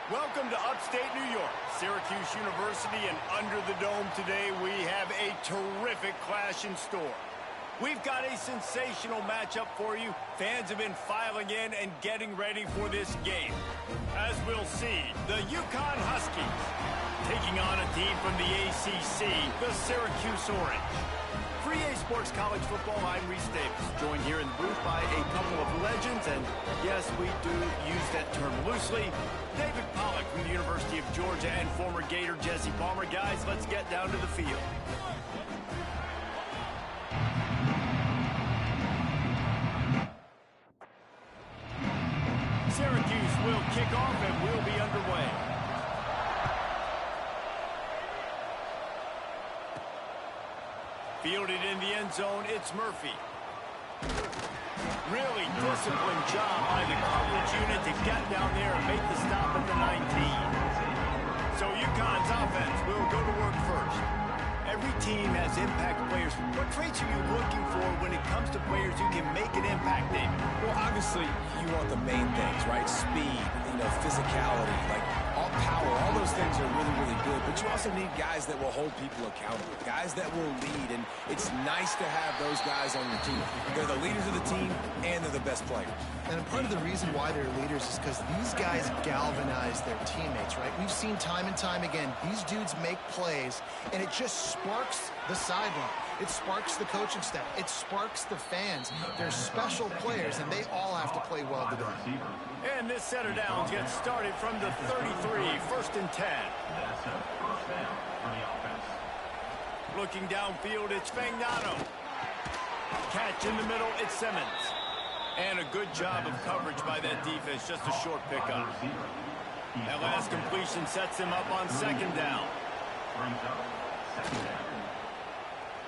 Welcome to upstate New York, Syracuse University, and under the dome today we have a terrific clash in store. We've got a sensational matchup for you. Fans have been filing in and getting ready for this game. As we'll see, the UConn Huskies taking on a team from the ACC, the Syracuse Orange. For EA Sports College Football, I'm Reese Davis, joined here in the booth by a couple of legends, and yes, we do use that term loosely. David Pollack from the University of Georgia and former Gator Jesse Palmer. Guys, let's get down to the field. Syracuse will kick off and we'll be underway. Fielded in the end zone, it's Murphy. Really disciplined job by the coverage unit to get down there and make the stop at the 19. So UConn's offense will go to work first. Every team has impact players. What traits are you looking for when it comes to players who can make an impact, David? Well, obviously, you want the main things, right? Speed, physicality, all power. All those things are really, really good. But you also need guys that will hold people accountable, guys that will lead. And it's nice to have those guys on your team. They're the leaders of the team, and they're the best players. And part of the reason why they're leaders is because these guys galvanize their teammates, right? We've seen time and time again, these dudes make plays, and it just sparks the sideline. It sparks the coaching staff. It sparks the fans. They're special players, and they all have to play well today. And this set of downs gets started from the 33, first and 10. Looking downfield, it's Fagnano. Catch in the middle, it's Simmons. And a good job of coverage by that defense, just a short pickup. That last completion sets him up on second down.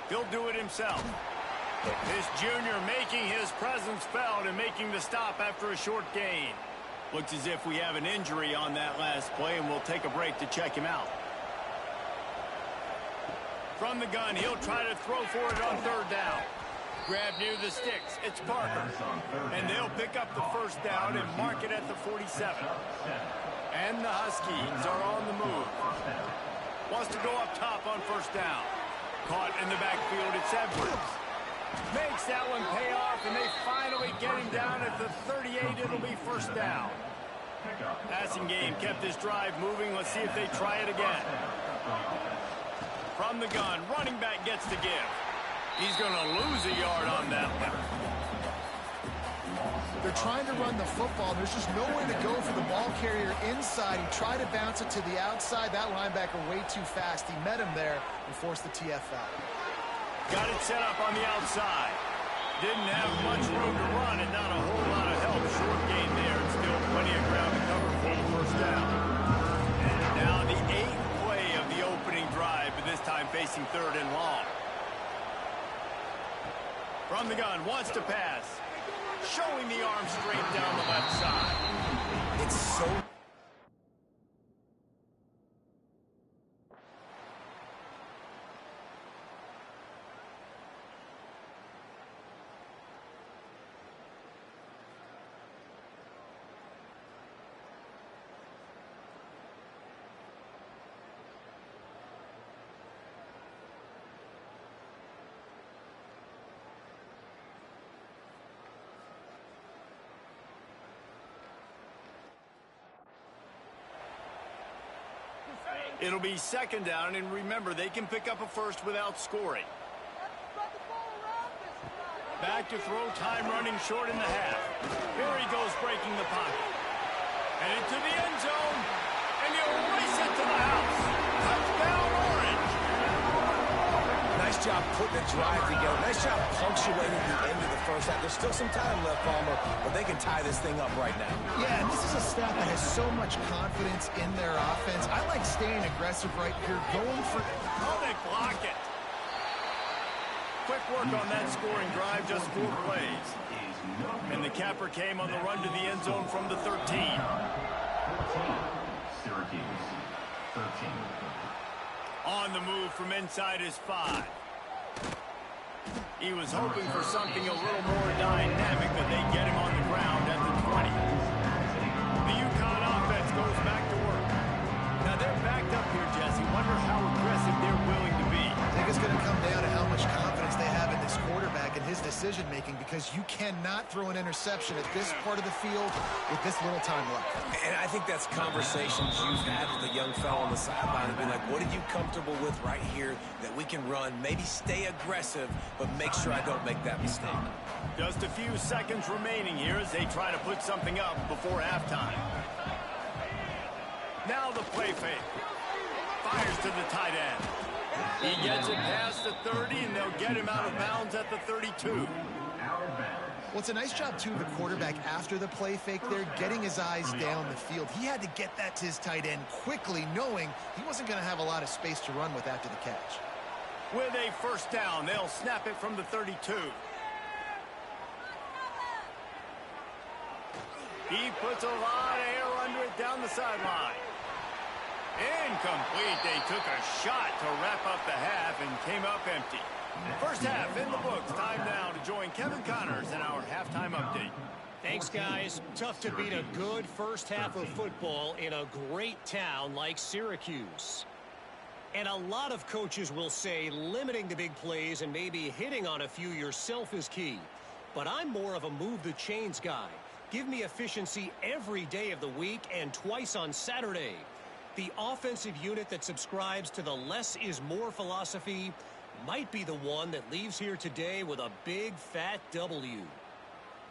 He'll do it himself. This junior making his presence felt and making the stop after a short gain. Looks as if we have an injury on that last play, and we'll take a break to check him out. From the gun, he'll try to throw for it on third down. Grab near the sticks, it's Parker. And they'll pick up the first down and mark it at the 47. And the Huskies are on the move. Wants to go up top on first down. Caught in the backfield, it's Edwards. Makes that one pay off, and they finally get him down at the 38. It'll be first down. Passing game kept this drive moving. Let's see if they try it again. From the gun, running back gets the give. He's going to lose a yard on that one. They're trying to run the football. There's just nowhere to go for the ball carrier inside. He tried to bounce it to the outside. That linebacker way too fast. He met him there and forced the TFL. Got it set up on the outside. Didn't have much room to run and not a whole lot of help. Short gain there and still plenty of ground to cover for the first down. And now the 8th play of the opening drive, but this time facing third and long. From the gun, wants to pass. Showing the arm straight down the left side. It's so... It'll be second down, and remember, they can pick up a first without scoring. Back to throw, time running short in the half. Here he goes, breaking the pocket. And into the end zone, and he'll race it to the house. Touchdown, Orange. Nice job putting the drive together. Nice job punctuating the end of the first half. There's still some time left, Palmer, but they can tie this thing up right now. Yeah, and this is a staff that has so much confidence in their offense. I like staying aggressive right here, going for... Oh, they block it. Quick work on that scoring drive, just 4 plays. And the capper came on the run to the end zone from the 13. Syracuse, 13. On the move from inside his 5. He was hoping for something a little more dynamic, but they get him on the ground at the 20. The UConn offense goes back to work. decision-making because you cannot throw an interception at this part of the field with this little time left. And I think that's conversations you've had with a young fellow on the sideline and be like, what are you comfortable with right here that we can run? Maybe stay aggressive, but make sure I don't make that mistake. Just a few seconds remaining here as they try to put something up before halftime. Now the play fake. Fires to the tight end. He gets it past the 30, and they'll get him out of bounds at the 32. Well, it's a nice job, too, of the quarterback after the play fake there, getting his eyes down the field. He had to get that to his tight end quickly, knowing he wasn't going to have a lot of space to run with after the catch. With a first down, they'll snap it from the 32. He puts a lot of air under it down the sideline. Incomplete. They took a shot to wrap up the half and came up empty. First half in the books. Time now to join Kevin Connors in our halftime update. Thanks, guys. Tough to beat a good first half of football in a great town like Syracuse. And a lot of coaches will say limiting the big plays and maybe hitting on a few yourself is key. But I'm more of a move the chains guy. Give me efficiency every day of the week and twice on Saturday. The offensive unit that subscribes to the less is more philosophy might be the one that leaves here today with a big fat W.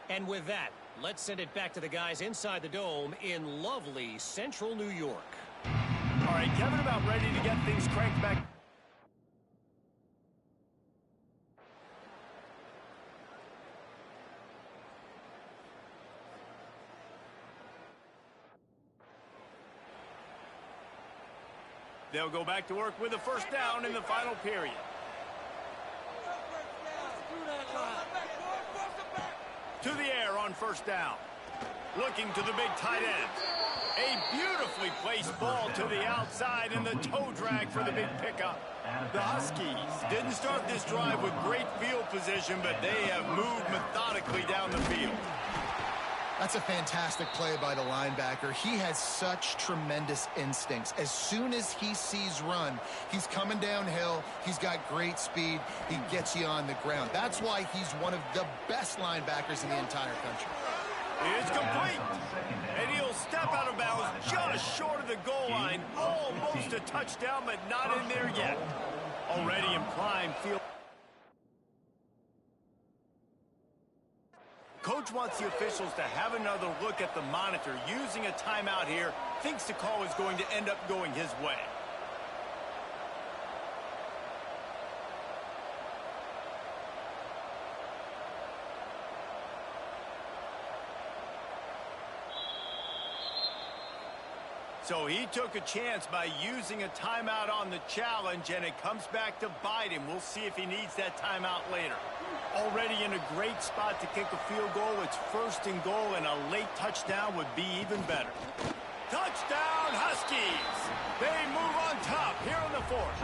And with that, let's send it back to the guys inside the dome in lovely central New York. All right, Kevin, about ready to get things cranked back. They'll go back to work with a first down in the final period. To the air on first down. Looking to the big tight end. A beautifully placed ball to the outside and the toe drag for the big pickup. The Huskies didn't start this drive with great field position, but they have moved methodically down the field. That's a fantastic play by the linebacker. He has such tremendous instincts. As soon as he sees run, he's coming downhill. He's got great speed. He gets you on the ground. That's why he's one of the best linebackers in the entire country. It's complete. And he'll step out of bounds just short of the goal line. Almost a touchdown, but not in there yet. Already in prime field. Coach wants the officials to have another look at the monitor. Using a timeout here, thinks the call is going to end up going his way. So he took a chance by using a timeout on the challenge, and it comes back to bite him. We'll see if he needs that timeout later. Already in a great spot to kick a field goal. It's first and goal, and a late touchdown would be even better. Touchdown, Huskies! They move on top here in the fourth.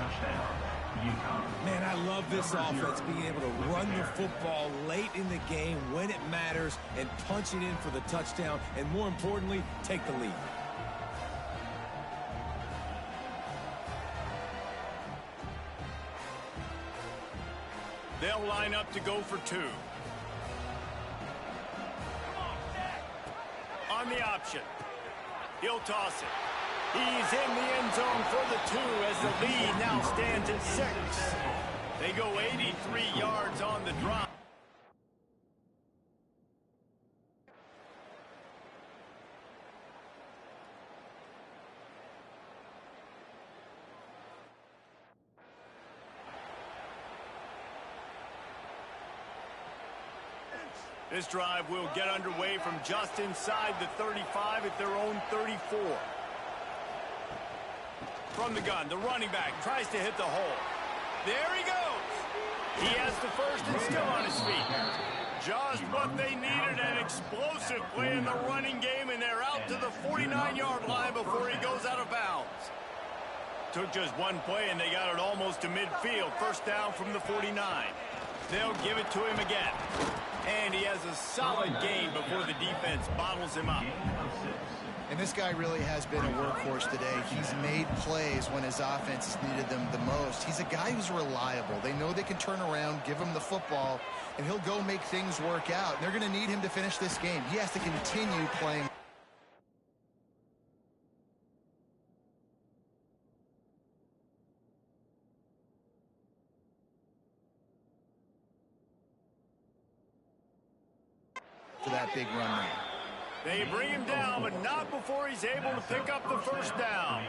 Man, I love this offense, being able to run the football late in the game when it matters and punch it in for the touchdown, and more importantly, take the lead. They'll line up to go for two. On the option. He'll toss it. He's in the end zone for the two as the lead now stands at 6. They go 83 yards on the drive. This drive will get underway from just inside the 35 at their own 34. From the gun, the running back tries to hit the hole. There he goes. He has the first and still on his feet. Just what they needed, an explosive play in the running game, and they're out to the 49-yard line before he goes out of bounds. Took just one play, and they got it almost to midfield. First down from the 49. They'll give it to him again. And he has a solid gain before the defense bottles him up. And this guy really has been a workhorse today. He's made plays when his offense needed them the most. He's a guy who's reliable. They know they can turn around, give him the football, and he'll go make things work out. They're going to need him to finish this game. He has to continue playing. For that big run now. They bring him down, but not before he's able to pick up the first down.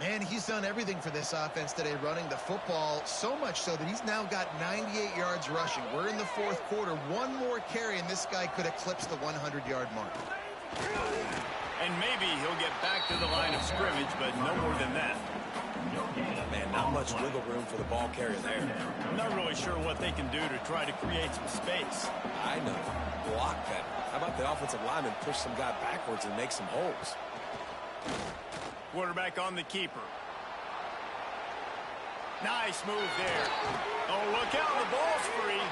Man, he's done everything for this offense today, running the football, so much so that he's now got 98 yards rushing. We're in the fourth quarter. One more carry, and this guy could eclipse the 100-yard mark. And maybe he'll get back to the line of scrimmage, but no more than that. Man, not much wiggle room for the ball carrier there. I'm not really sure what they can do to try to create some space. I know. Block that. How about the offensive lineman push some guy backwards and make some holes? Quarterback on the keeper. Nice move there. Oh, look out. The ball's free.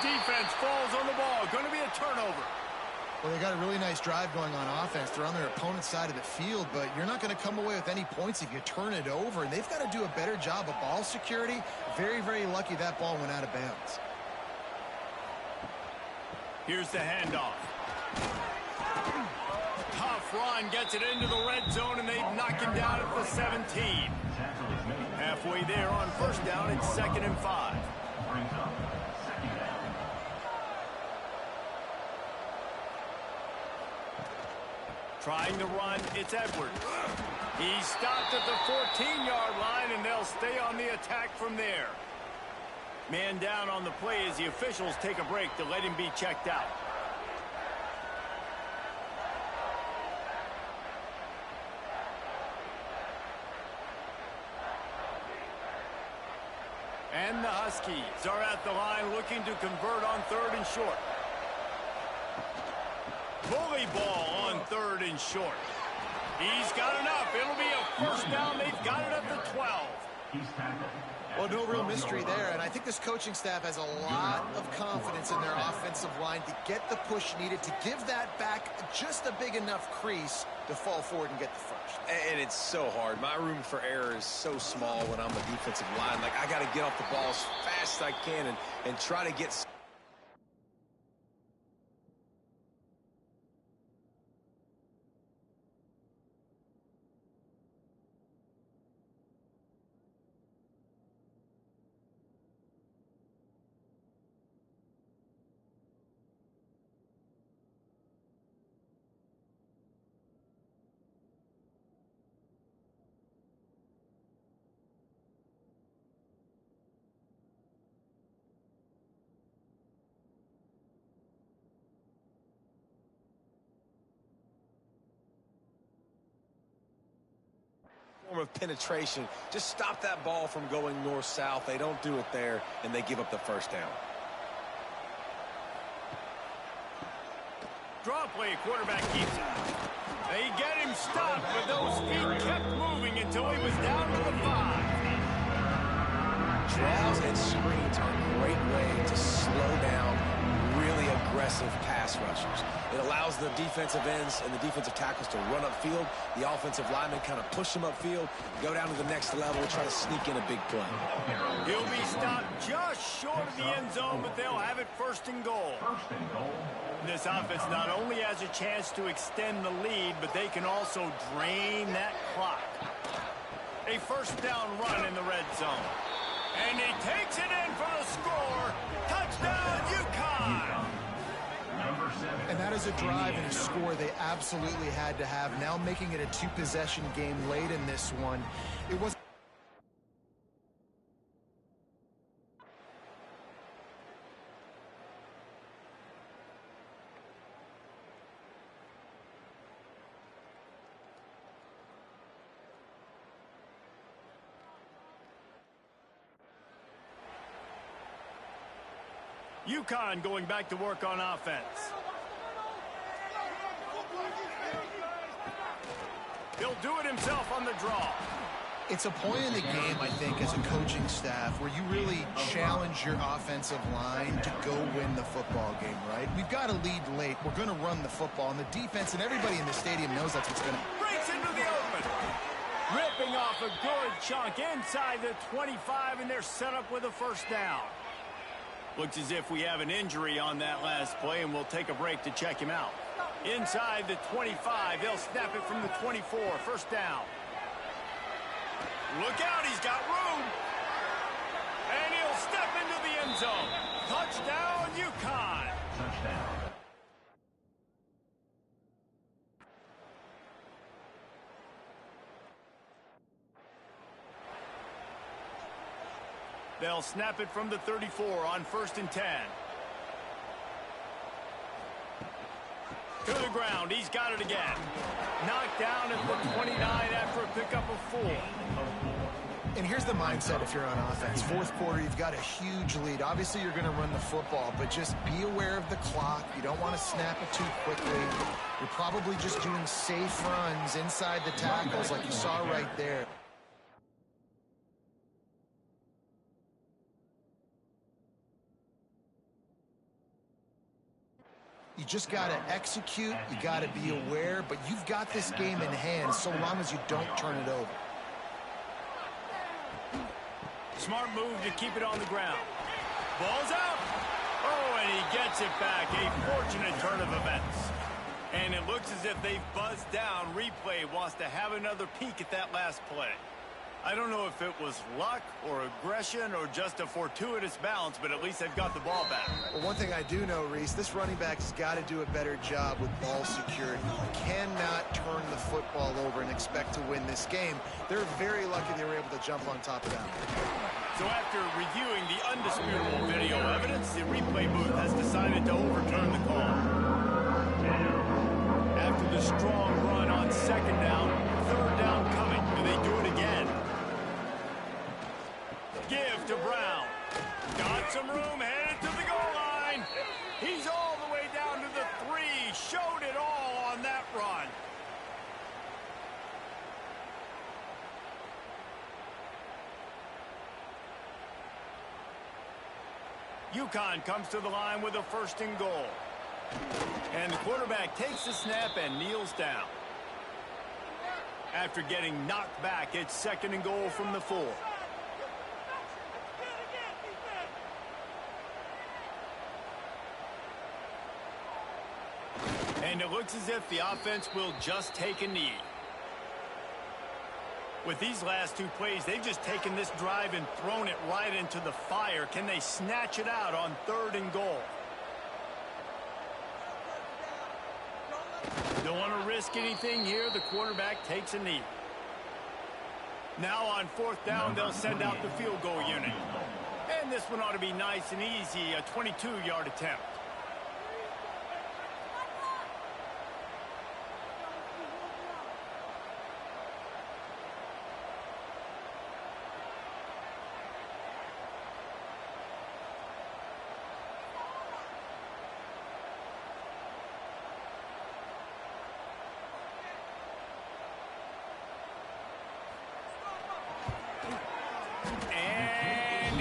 Defense falls on the ball. Going to be a turnover. Well, they got a really nice drive going on offense. They're on their opponent's side of the field, but you're not going to come away with any points if you turn it over. And they've got to do a better job of ball security. Very, very lucky that ball went out of bounds. Here's the handoff. Tough run gets it into the red zone, and they knock him down at the 17. Halfway there on first down, it's 2nd and 5. Trying to run, it's Edwards. He stopped at the 14-yard line, and they'll stay on the attack from there. Man down on the play as the officials take a break to let him be checked out. And the Huskies are at the line looking to convert on 3rd and short. Bully ball on 3rd and short. He's got enough. It'll be a first down. They've got it at the 12. Well, no real mystery there, and I think this coaching staff has a lot of confidence in their offensive line to get the push needed, to give that back just a big enough crease to fall forward and get the first. And it's so hard. My room for error is so small when I'm the defensive line. Like, I got to get off the ball as fast as I can and try to get... of penetration. Just stop that ball from going north-south. They don't do it there, and they give up the first down. Draw play, quarterback keeps it. They get him stopped, but those feet kept moving until he was down to the 5. Draws and screens are a great way to slow down really aggressive pass rushers. It allows the defensive ends and the defensive tackles to run upfield. The offensive linemen kind of push them upfield, go down to the next level, try to sneak in a big play. He'll be stopped just short of the end zone, but they'll have it 1st and goal. This offense not only has a chance to extend the lead, but they can also drain that clock. A first down run in the red zone. And he takes it in for the score. Touchdown, UConn! And that is a drive and a score they absolutely had to have. Now making it a 2-possession game late in this one. It was... UConn going back to work on offense. He'll do it himself on the draw. It's a point in the game, I think, as a coaching staff where you really challenge your offensive line to go win the football game, right? We've got to lead late. We're going to run the football, and the defense and everybody in the stadium knows that's what's going to... Breaks into the open. Ripping off a good chunk inside the 25, and they're set up with a first down. Looks as if we have an injury on that last play, and we'll take a break to check him out. Inside the 25, they'll snap it from the 24. First down. Look out, he's got room. And he'll step into the end zone. Touchdown, UConn. Touchdown. They'll snap it from the 34 on 1st and 10. To the ground, he's got it again. Knocked down at the 29 after a pickup of 4. And here's the mindset if you're on offense. Fourth quarter, you've got a huge lead. Obviously, you're going to run the football, but just be aware of the clock. You don't want to snap it too quickly. You're probably just doing safe runs inside the tackles like you saw right there. You just got to execute. You got to be aware, but you've got this game in hand so long as you don't turn it over. Smart move to keep it on the ground. Ball's out. Oh, and he gets it back. A fortunate turn of events. And it looks as if they've buzzed down. Replay wants to have another peek at that last play. I don't know if it was luck or aggression or just a fortuitous bounce, but at least they've got the ball back. Well, one thing I do know, Reese, this running back's got to do a better job with ball security. You cannot turn the football over and expect to win this game. They're very lucky they were able to jump on top of that. So after reviewing the undisputable video evidence, the replay booth has decided to overturn the call. After the strong run on 2nd down, 3rd down coming. Do they do it again? Give to Brown. Got some room, headed to the goal line. He's all the way down to the 3. Showed it all on that run. UConn comes to the line with a 1st and goal. And the quarterback takes the snap and kneels down. After getting knocked back, it's 2nd and goal from the 4. And it looks as if the offense will just take a knee. With these last 2 plays, they've just taken this drive and thrown it right into the fire. Can they snatch it out on 3rd and goal? Don't want to risk anything here. The quarterback takes a knee. Now on 4th down, they'll send out the field goal unit. And this one ought to be nice and easy, a 22-yard attempt.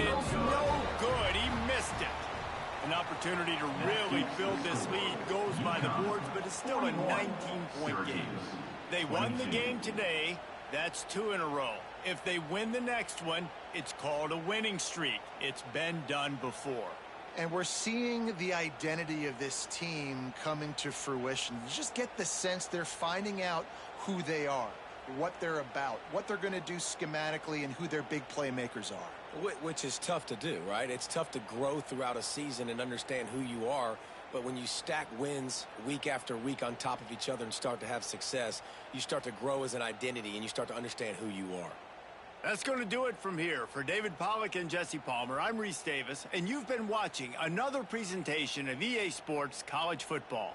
It's no good. He missed it. An opportunity to really build this lead goes by the boards, but it's still a 19-point game. They won the game today. That's 2 in a row. If they win the next one, it's called a winning streak. It's been done before. And we're seeing the identity of this team coming to fruition. You just get the sense they're finding out who they are, what they're about, what they're going to do schematically, and who their big playmakers are. Which is tough to do, right? It's tough to grow throughout a season and understand who you are. But when you stack wins week after week on top of each other and start to have success, you start to grow as an identity and you start to understand who you are. That's going to do it from here. For David Pollack and Jesse Palmer, I'm Reese Davis, and you've been watching another presentation of EA Sports College Football.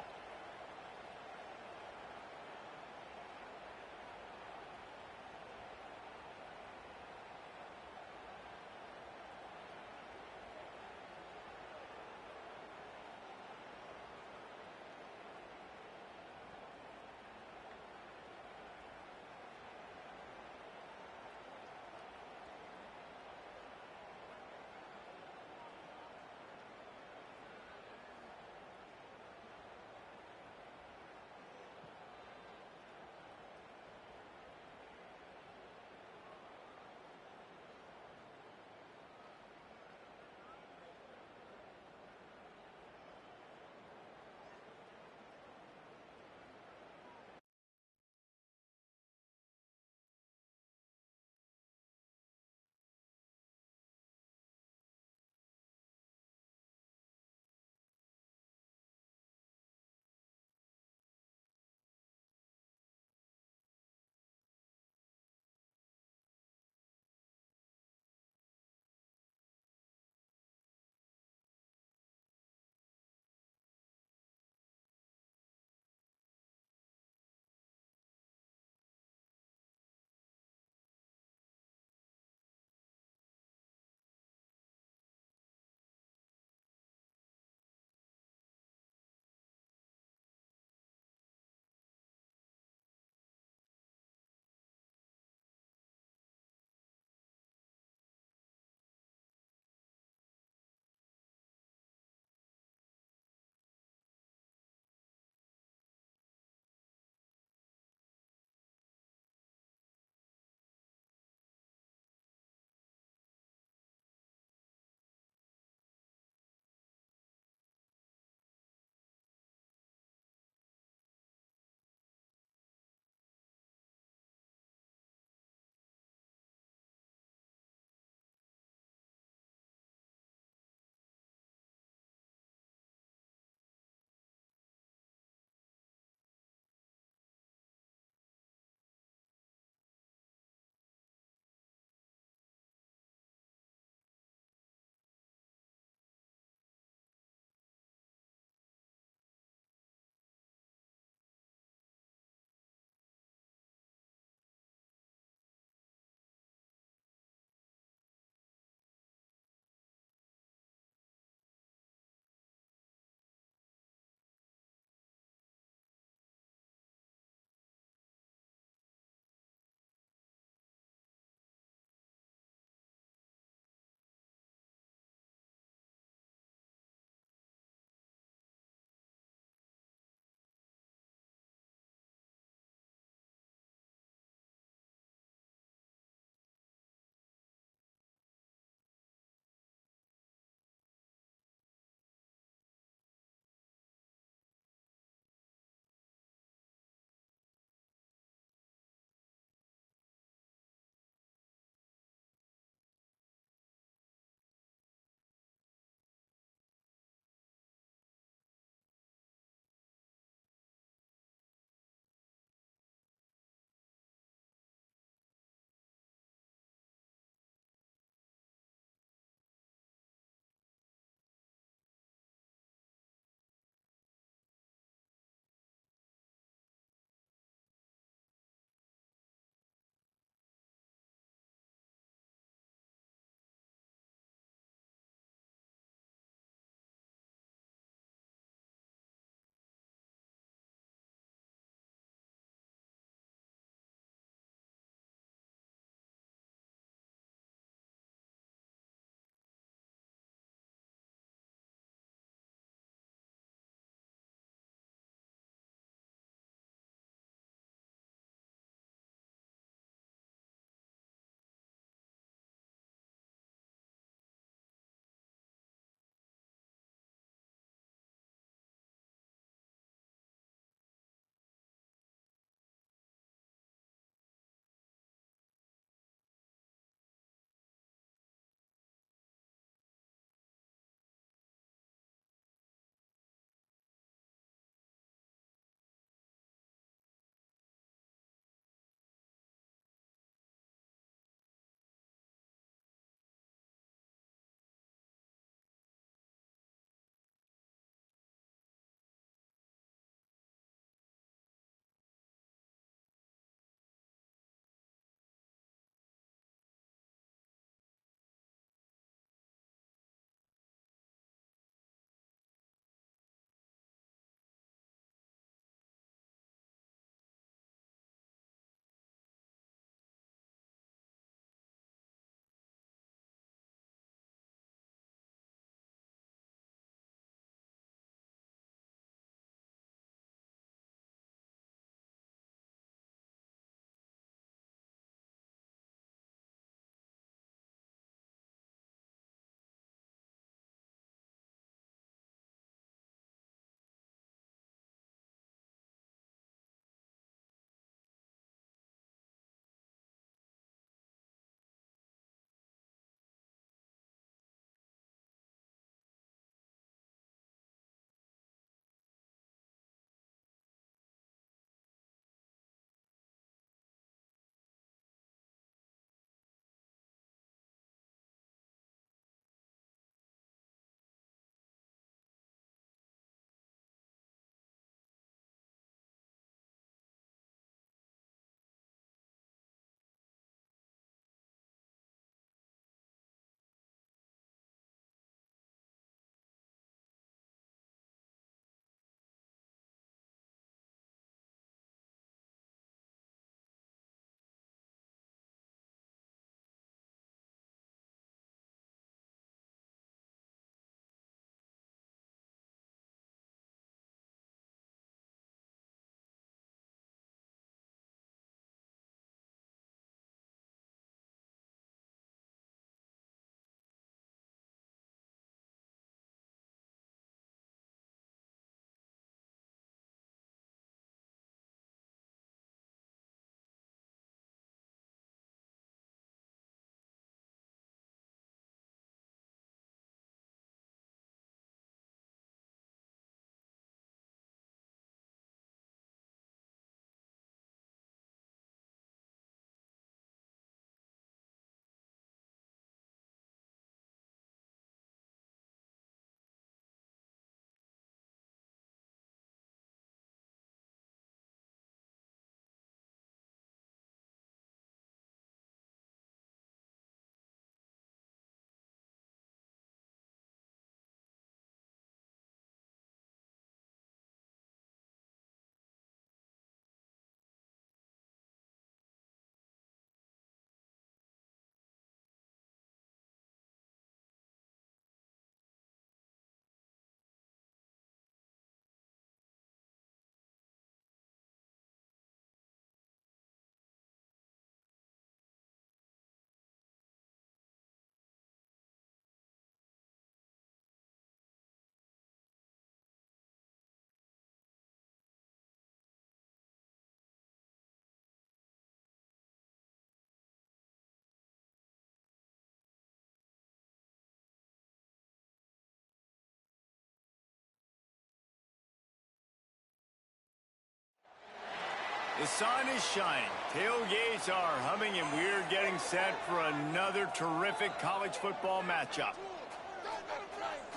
The sun is shining, tailgates are humming, and we're getting set for another terrific college football matchup.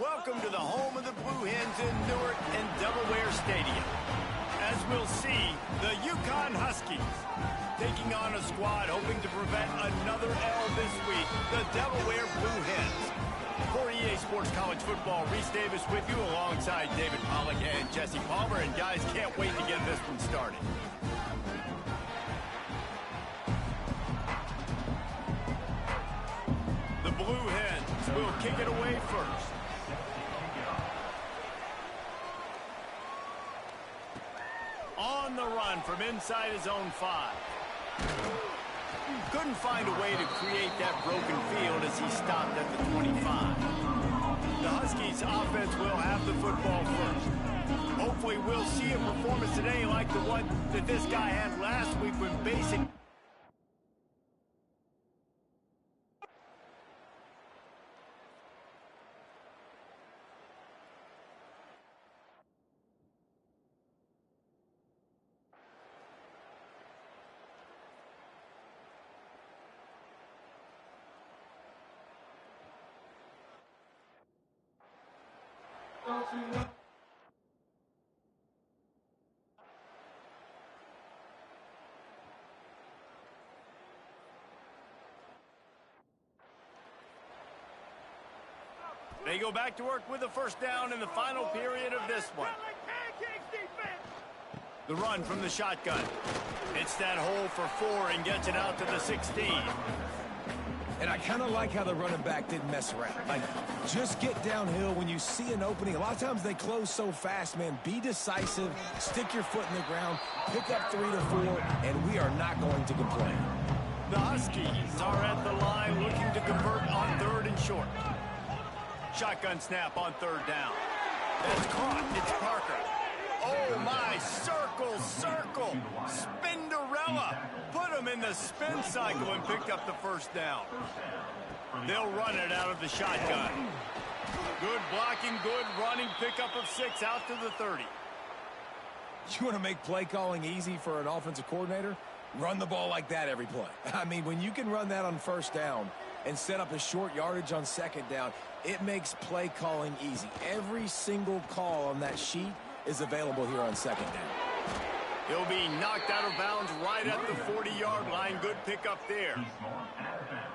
Welcome to the home of the Blue Hens in Newark and Delaware Stadium. As we'll see, the Yukon Huskies taking on a squad hoping to prevent another L this week, the Delaware Blue Hens. For EA Sports College Football, Reese Davis with you alongside David Pollack and Jesse Palmer. And guys, can't wait to get this one started. The Blue Hens will kick it away first. On the run from inside his own 5. Couldn't find a way to create that broken field as he stopped at the 25. The Huskies offense will have the football first. Hopefully we'll see a performance today like the one that this guy had last week when basic. They go back to work with a first down in the final period of this one. The run from the shotgun. Hits that hole for 4 and gets it out to the 16. And I kind of like how the running back didn't mess around. Like, just get downhill when you see an opening. A lot of times they close so fast, man. Be decisive, stick your foot in the ground, pick up 3 to 4, and we are not going to complain. The Huskies are at the line looking to convert on 3rd and short. Shotgun snap on 3rd down. That's caught. It's Parker. Oh, my. Circle, circle. Spinderella. Put him in the spin cycle and picked up the first down. They'll run it out of the shotgun. Good blocking, good running. Pickup of 6 out to the 30. You want to make play calling easy for an offensive coordinator? Run the ball like that every play. I mean, when you can run that on 1st down and set up a short yardage on 2nd down, it makes play calling easy. Every single call on that sheet is available here on 2nd down. He'll be knocked out of bounds right at the 40-yard line. Good pickup there.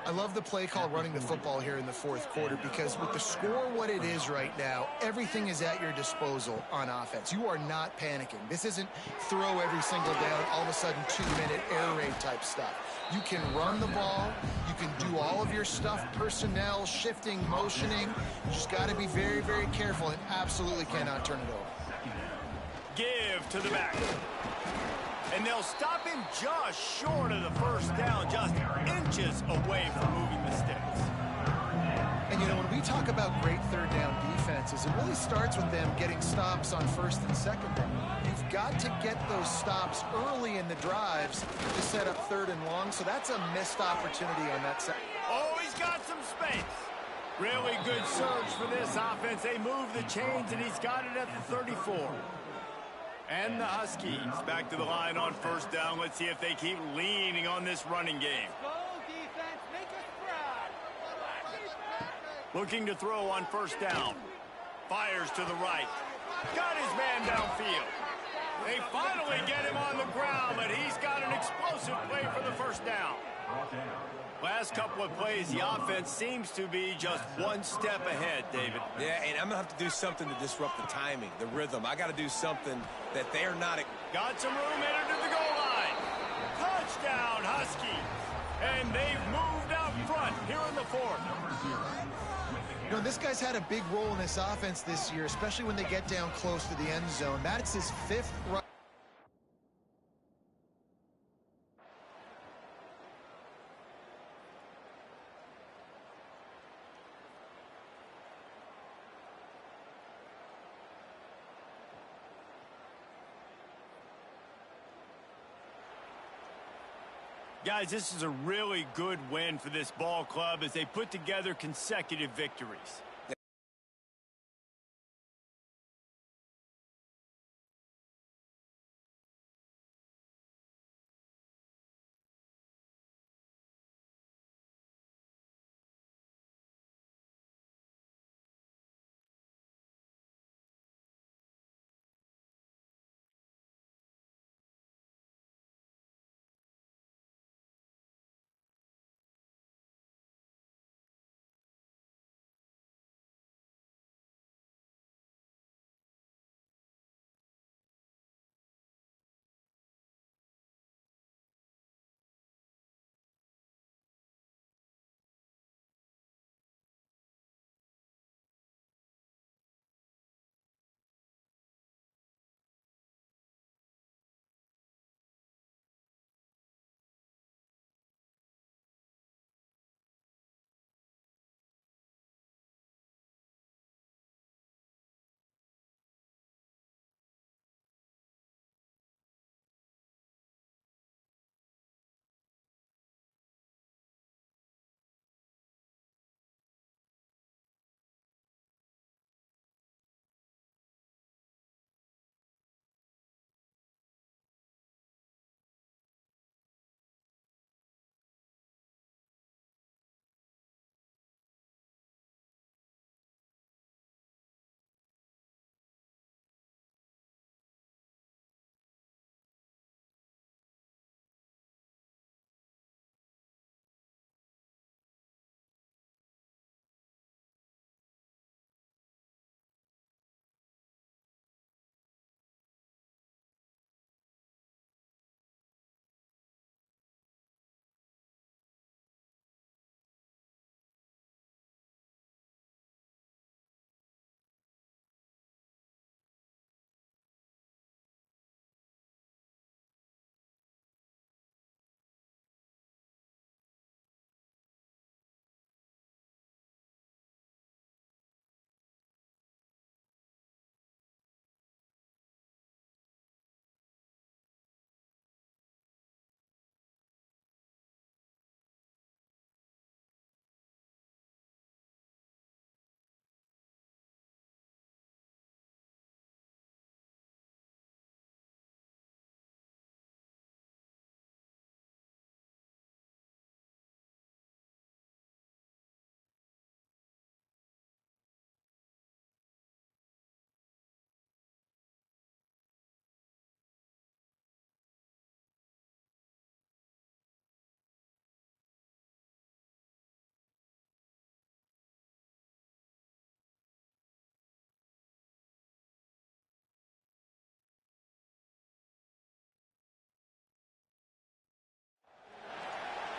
I love the play call running the football here in the 4th quarter because with the score what it is right now, everything is at your disposal on offense. You are not panicking. This isn't throw every single down, all of a sudden 2-minute air raid type stuff. You can run the ball. You can do all of your stuff, personnel, shifting, motioning. You just got to be very, very careful and absolutely cannot turn it over. Give to the back. And they'll stop him just short of the 1st down, just inches away from moving the sticks. And, you know, when we talk about great 3rd down defenses, it really starts with them getting stops on 1st and 2nd down. You've got to get those stops early in the drives to set up 3rd and long, so that's a missed opportunity on that side. Oh, he's got some space. Really good surge for this offense. They move the chains, and he's got it at the 34. And the Huskies back to the line on 1st down. Let's see if they keep leaning on this running game. Looking to throw on 1st down. Fires to the right. Got his man downfield. They finally get him on the ground, but he's got an explosive play for the 1st down. Last couple of plays, the offense seems to be just one step ahead, David. Yeah, and I'm going to have to do something to disrupt the timing, the rhythm. I got to do something that they're not. Got some room in to the goal line. Touchdown, Huskies. And they've moved out front here in the 4th. You know, this guy's had a big role in this offense this year, especially when they get down close to the end zone. That's his 5th run. Guys, this is a really good win for this ball club as they put together consecutive victories.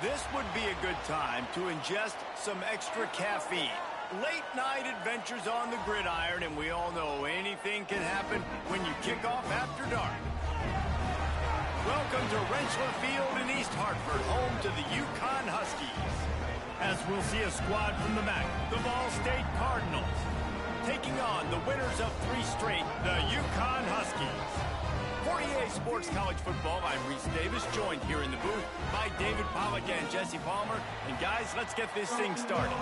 This would be a good time to ingest some extra caffeine. Late night adventures on the gridiron, and we all know anything can happen when you kick off after dark. Welcome to Rentschler Field in East Hartford, home to the Yukon Huskies. As we'll see a squad from the MAC, the Ball State Cardinals, taking on the winners of 3 straight, the Yukon Huskies. For EA Sports College Football, I'm Reese Davis, joined here in the booth by David Pollack and Jesse Palmer. And guys, let's get this thing started.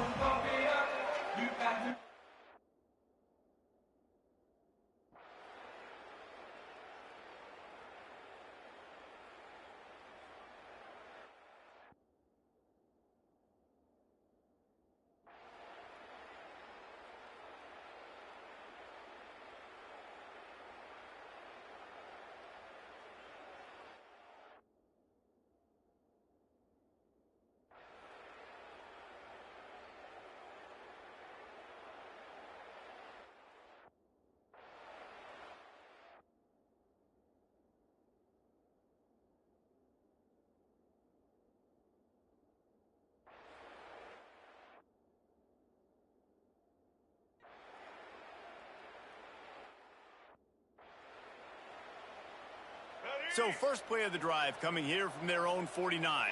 So first play of the drive coming here from their own 49.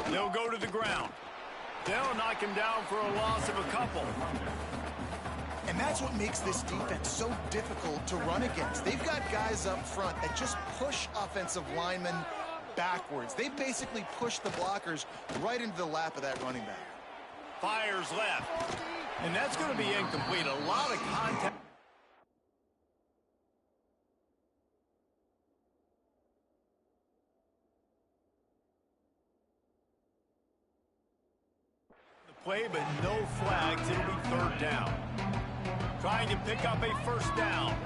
They'll go to the ground. They'll knock him down for a loss of a couple. And that's what makes this defense so difficult to run against. They've got guys up front that just push offensive linemen backwards. They basically push the blockers right into the lap of that running back. Fires left. And that's going to be incomplete. A lot of contact. Play, but no flags. It'll be 3rd down. Trying to pick up a 1st down.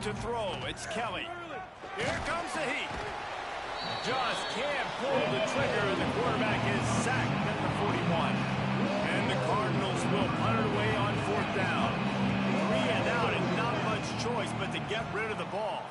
To throw, it's Kelly. Here comes the heat. Just can't pull the trigger. The quarterback is sacked at the 41. And the Cardinals will punt it away on 4th down. 3 and out, and not much choice but to get rid of the ball.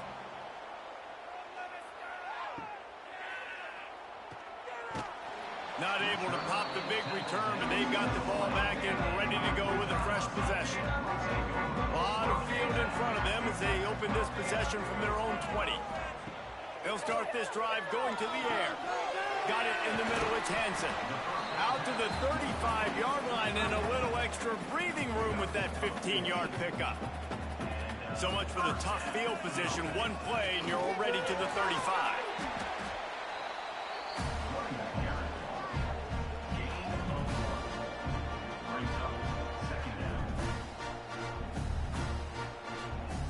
Not able to pop the big return, but they've got the ball back and ready to go with a fresh possession. A lot of field in front of them as they open this possession from their own 20. They'll start this drive going to the air. Got it in the middle, it's Hansen. Out to the 35-yard line and a little extra breathing room with that 15-yard pickup. So much for the tough field position. One play and you're already to the 35.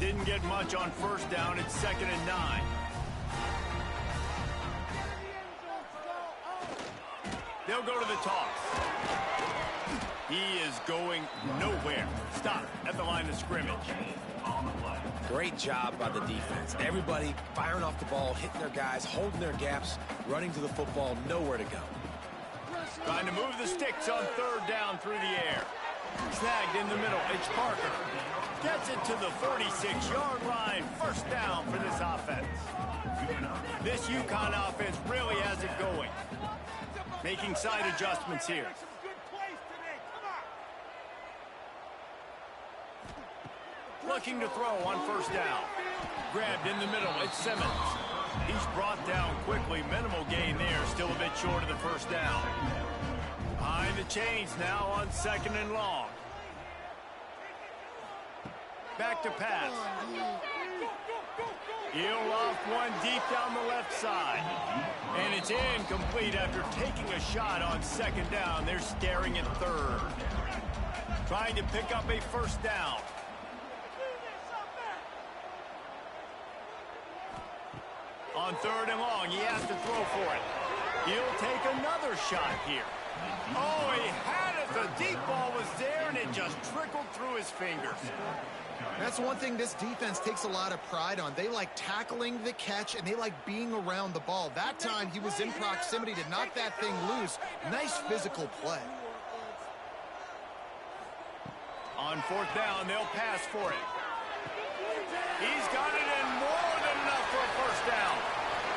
Didn't get much on 1st down. It's 2nd and 9. They'll go to the toss. He is going nowhere. Stop at the line of scrimmage. Great job by the defense. Everybody firing off the ball, hitting their guys, holding their gaps, running to the football, nowhere to go. Trying to move the sticks on 3rd down through the air. Snagged in the middle. It's Parker. Gets it to the 46-yard line. 1st down for this offense. This Yukon offense really has it going. Making side adjustments here. Looking to throw on 1st down. Grabbed in the middle. It's Simmons. He's brought down quickly. Minimal gain there. Still a bit short of the 1st down. Behind the chains now on 2nd and long. Back to pass. He'll loft one deep down the left side. And it's incomplete after taking a shot on 2nd down. They're staring at 3rd. Trying to pick up a 1st down. On 3rd and long, he has to throw for it. He'll take another shot here. Oh, he had it. The deep ball was there, and it just trickled through his fingers. That's one thing this defense takes a lot of pride on. They like tackling the catch, and they like being around the ball. That time, he was in proximity to knock that thing loose. Nice physical play. On fourth down, they'll pass for it. He's got it in more than enough for a first down.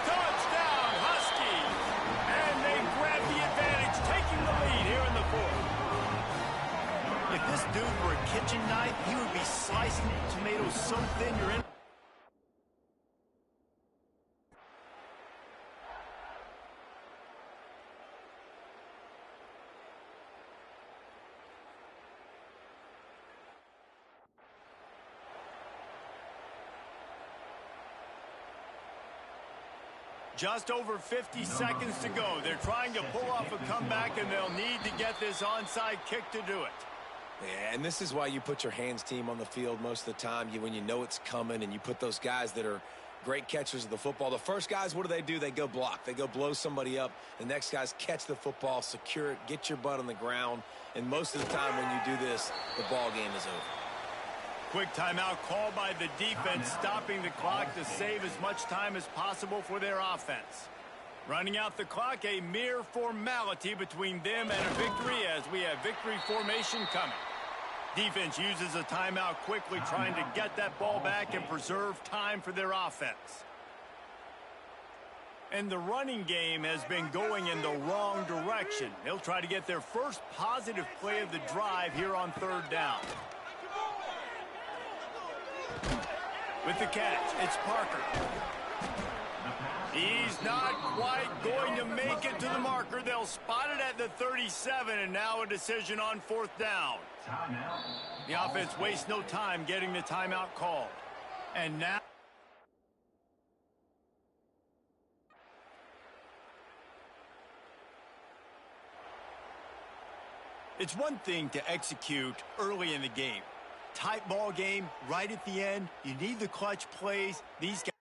Touchdown, Huskies! And they grab the advantage, taking the lead here in the fourth. If this dude were a kitchen knife, he would be slicing tomatoes so thin you're in. Just over 50 seconds to go. They're trying to pull off a comeback, and they'll need to get this onside kick to do it. Yeah, and this is why you put your hands team on the field most of the time. When you know it's coming, and you put those guys that are great catchers of the football. The first guys, what do? They go block. They go blow somebody up. The next guys catch the football, secure it, get your butt on the ground. And most of the time when you do this, the ball game is over. Quick timeout called by the defense, stopping the clock to save as much time as possible for their offense. Running out the clock, a mere formality between them and a victory as we have victory formation coming. Defense uses a timeout quickly, trying to get that ball back and preserve time for their offense. And the running game has been going in the wrong direction. They'll try to get their first positive play of the drive here on third down. With the catch, it's Parker. He's not quite going to make it to the marker. They'll spot it at the 37, and now a decision on fourth down. The offense wastes no time getting the timeout called. And now... It's one thing to execute early in the game. Tight ball game, right at the end. You need the clutch plays. These guys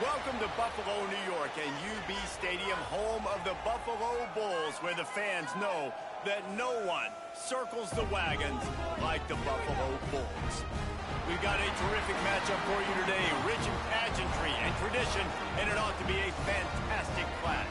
Welcome to Buffalo, New York, and UB Stadium, home of the Buffalo Bulls, where the fans know that no one circles the wagons like the Buffalo Bulls. We've got a terrific matchup for you today, rich in pageantry and tradition, and it ought to be a fantastic clash.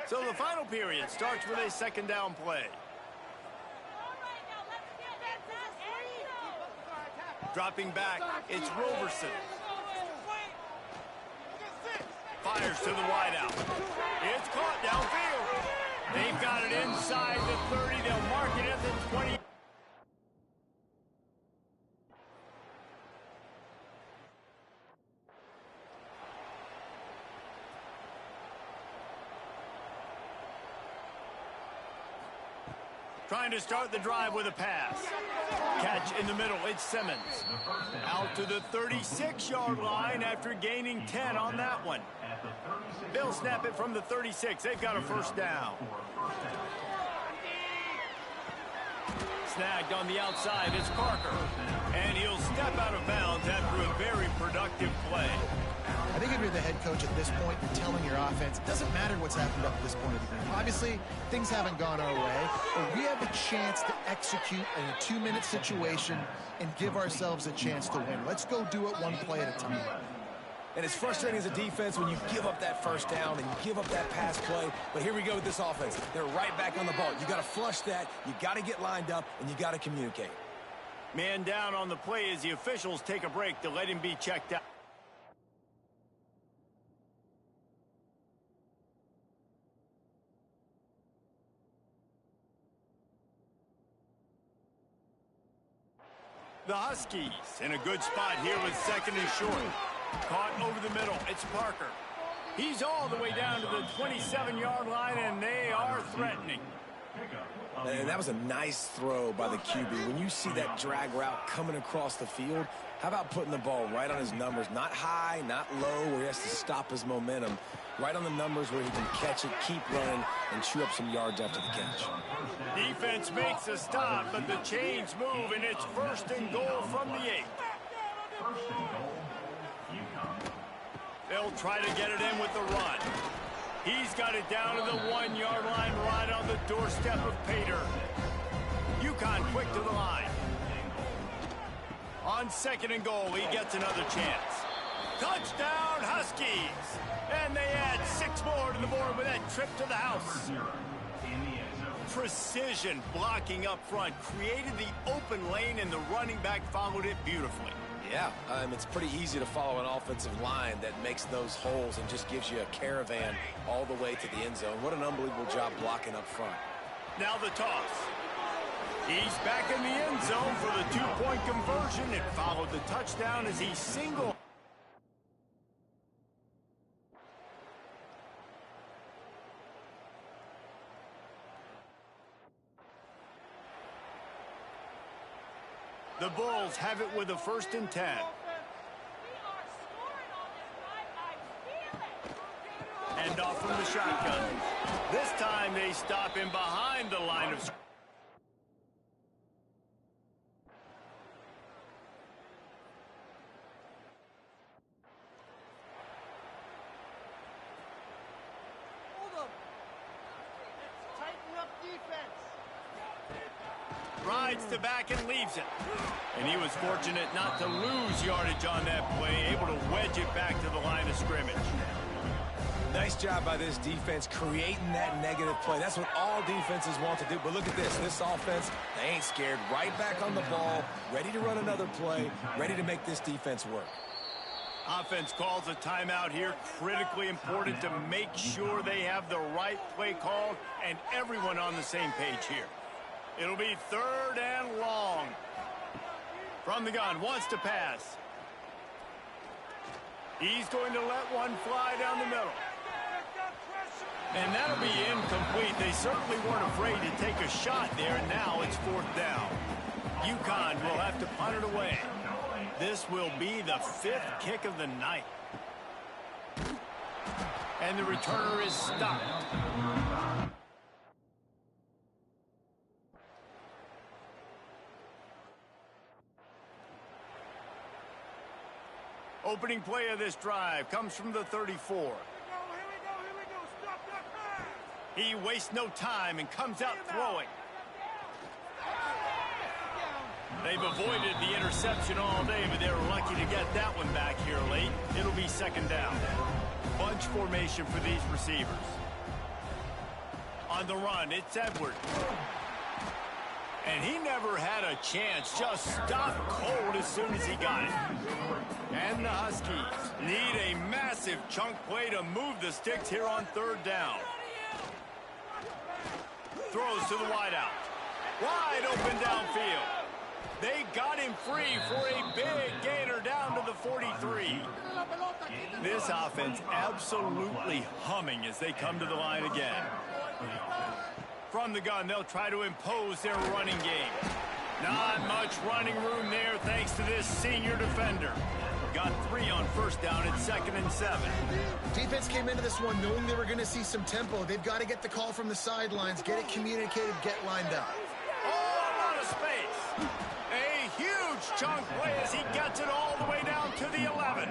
So the final period starts with a second down play. Dropping back, it's Roberson. Fires to the wideout. It's caught downfield. They've got it inside the 30. They'll mark it at the 20. Trying to start the drive with a pass. Catch in the middle, it's Simmons. Out to the 36-yard line after gaining 10 on that one. They'll snap it from the 36. They've got a first down. Snagged on the outside, it's Parker. And he'll step out of bounds after a very productive play. I think if you're the head coach at this point, you're telling your offense, it doesn't matter what's happened up to this point of the game. Obviously, things haven't gone our way, but we have a chance to execute in a 2-minute situation and give ourselves a chance to win. Let's go do it one play at a time. And it's frustrating as a defense when you give up that first down and you give up that pass play. But here we go with this offense. They're right back on the ball. You got to flush that, you got to get lined up, and you got to communicate. Man down on the play as the officials take a break to let him be checked out. The Huskies in a good spot here with second and short. Caught over the middle. It's Parker. He's all the way down to the 27-yard line, and they are threatening. And that was a nice throw by the QB. When you see that drag route coming across the field, how about putting the ball right on his numbers? Not high, not low, where he has to stop his momentum. Right on the numbers where he can catch it, keep running, and chew up some yards after the catch. Defense makes a stop, but the chains move, and it's first and goal from the 8. They'll try to get it in with the run. He's got it down to the 1-yard line, right on the doorstep of Pater. UConn quick to the line. On second and goal, he gets another chance. Touchdown, Huskies! And they add 6 more to the board with that trip to the house. Precision blocking up front created the open lane, and the running back followed it beautifully. Yeah, it's pretty easy to follow an offensive line that makes those holes and just gives you a caravan all the way to the end zone. What an unbelievable job blocking up front. Now the toss. He's back in the end zone for the 2-point conversion. It followed the touchdown as he singled. The Bulls have it with a 1st and 10. And off from the shotgun. This time they stop him behind the line of scrimmage. Rides to back and leaves it. And he was fortunate not to lose yardage on that play, able to wedge it back to the line of scrimmage. Nice job by this defense creating that negative play. That's what all defenses want to do. But look at this. This offense, they ain't scared. Right back on the ball, ready to run another play, ready to make this defense work. Offense calls a timeout here. Critically important to make sure they have the right play called and everyone on the same page here. It'll be 3rd and long. From the gun, wants to pass. He's going to let one fly down the middle. And that'll be incomplete. They certainly weren't afraid to take a shot there, and now it's 4th down. UConn will have to punt it away. This will be the 5th kick of the night. And the returner is stopped. Opening play of this drive comes from the 34. He wastes no time and comes out throwing. They've avoided the interception all day, but they're lucky to get that one back here late. It'll be 2nd down. Bunch formation for these receivers. On the run, it's Edwards. And he never had a chance. Just stopped cold as soon as he got it. And the Huskies need a massive chunk play to move the sticks here on 3rd down. Throws to the wideout. Wide open downfield. They got him free for a big gainer down to the 43. This offense absolutely humming as they come to the line again. From the gun, they'll try to impose their running game. Not much running room there thanks to this senior defender. Got 3 on 1st down at 2nd and 7. Defense came into this one knowing they were going to see some tempo. They've got to get the call from the sidelines, get it communicated, get lined up. Oh, a lot of space. A huge chunk play as he gets it all the way down to the 11.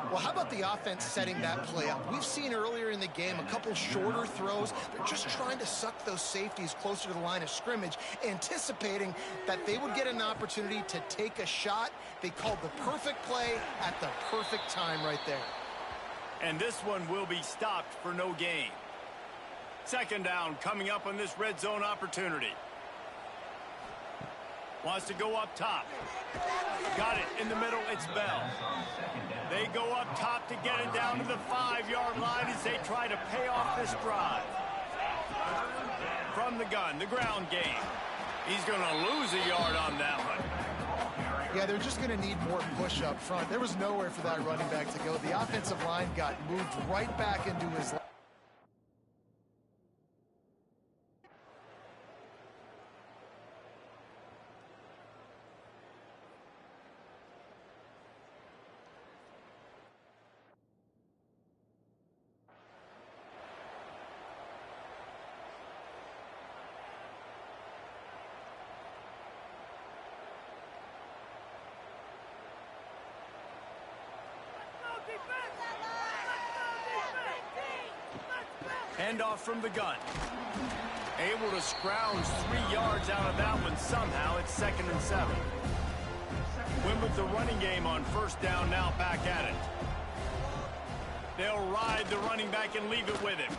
Well, how about the offense setting that play up? We've seen earlier in the game a couple shorter throws. They're just trying to suck those safeties closer to the line of scrimmage, anticipating that they would get an opportunity to take a shot. They called the perfect play at the perfect time right there. And this one will be stopped for no gain. 2nd down coming up on this red zone opportunity. Wants to go up top. Got it in the middle. It's Bell. They go up top to get it down to the 5-yard line as they try to pay off this drive. From the gun, the ground game. He's going to lose a yard on that one. Yeah, they're just going to need more push up front. There was nowhere for that running back to go. The offensive line got moved right back into his line. Handoff from the gun. Able to scrounge 3 yards out of that one somehow. It's 2nd and 7. Win with the running game on 1st down, now back at it. They'll ride the running back and leave it with him.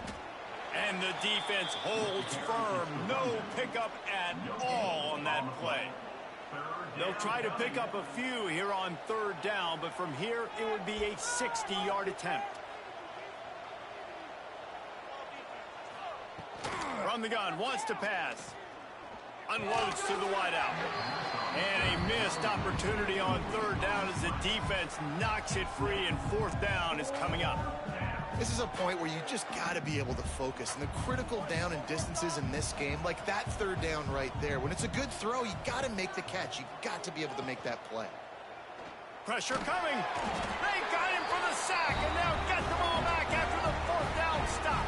And the defense holds firm. No pickup at all on that play. They'll try to pick up a few here on 3rd down, but from here it would be a 60-yard attempt. From the gun, wants to pass. Unloads to the wideout. And a missed opportunity on 3rd down as the defense knocks it free, and 4th down is coming up. This is a point where you just got to be able to focus. And the critical down and distances in this game, like that 3rd down right there, when it's a good throw, you got to make the catch. You got to be able to make that play. Pressure coming. They got him for the sack, and they'll get the ball back after the 4th down stop.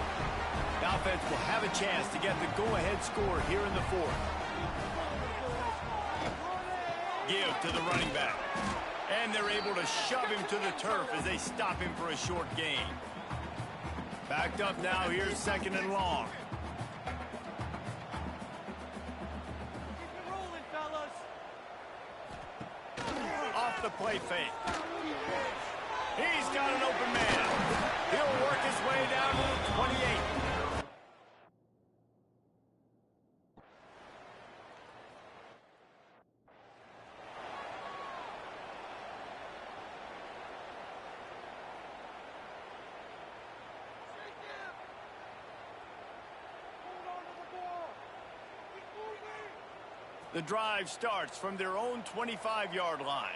The offense will have a chance to get the go-ahead score here in the 4th. Give to the running back. And they're able to shove him to the turf as they stop him for a short gain. Backed up now, here's 2nd and long. Off the play fake. He's got an open man. He'll work his way down to the 28. The drive starts from their own 25-yard line.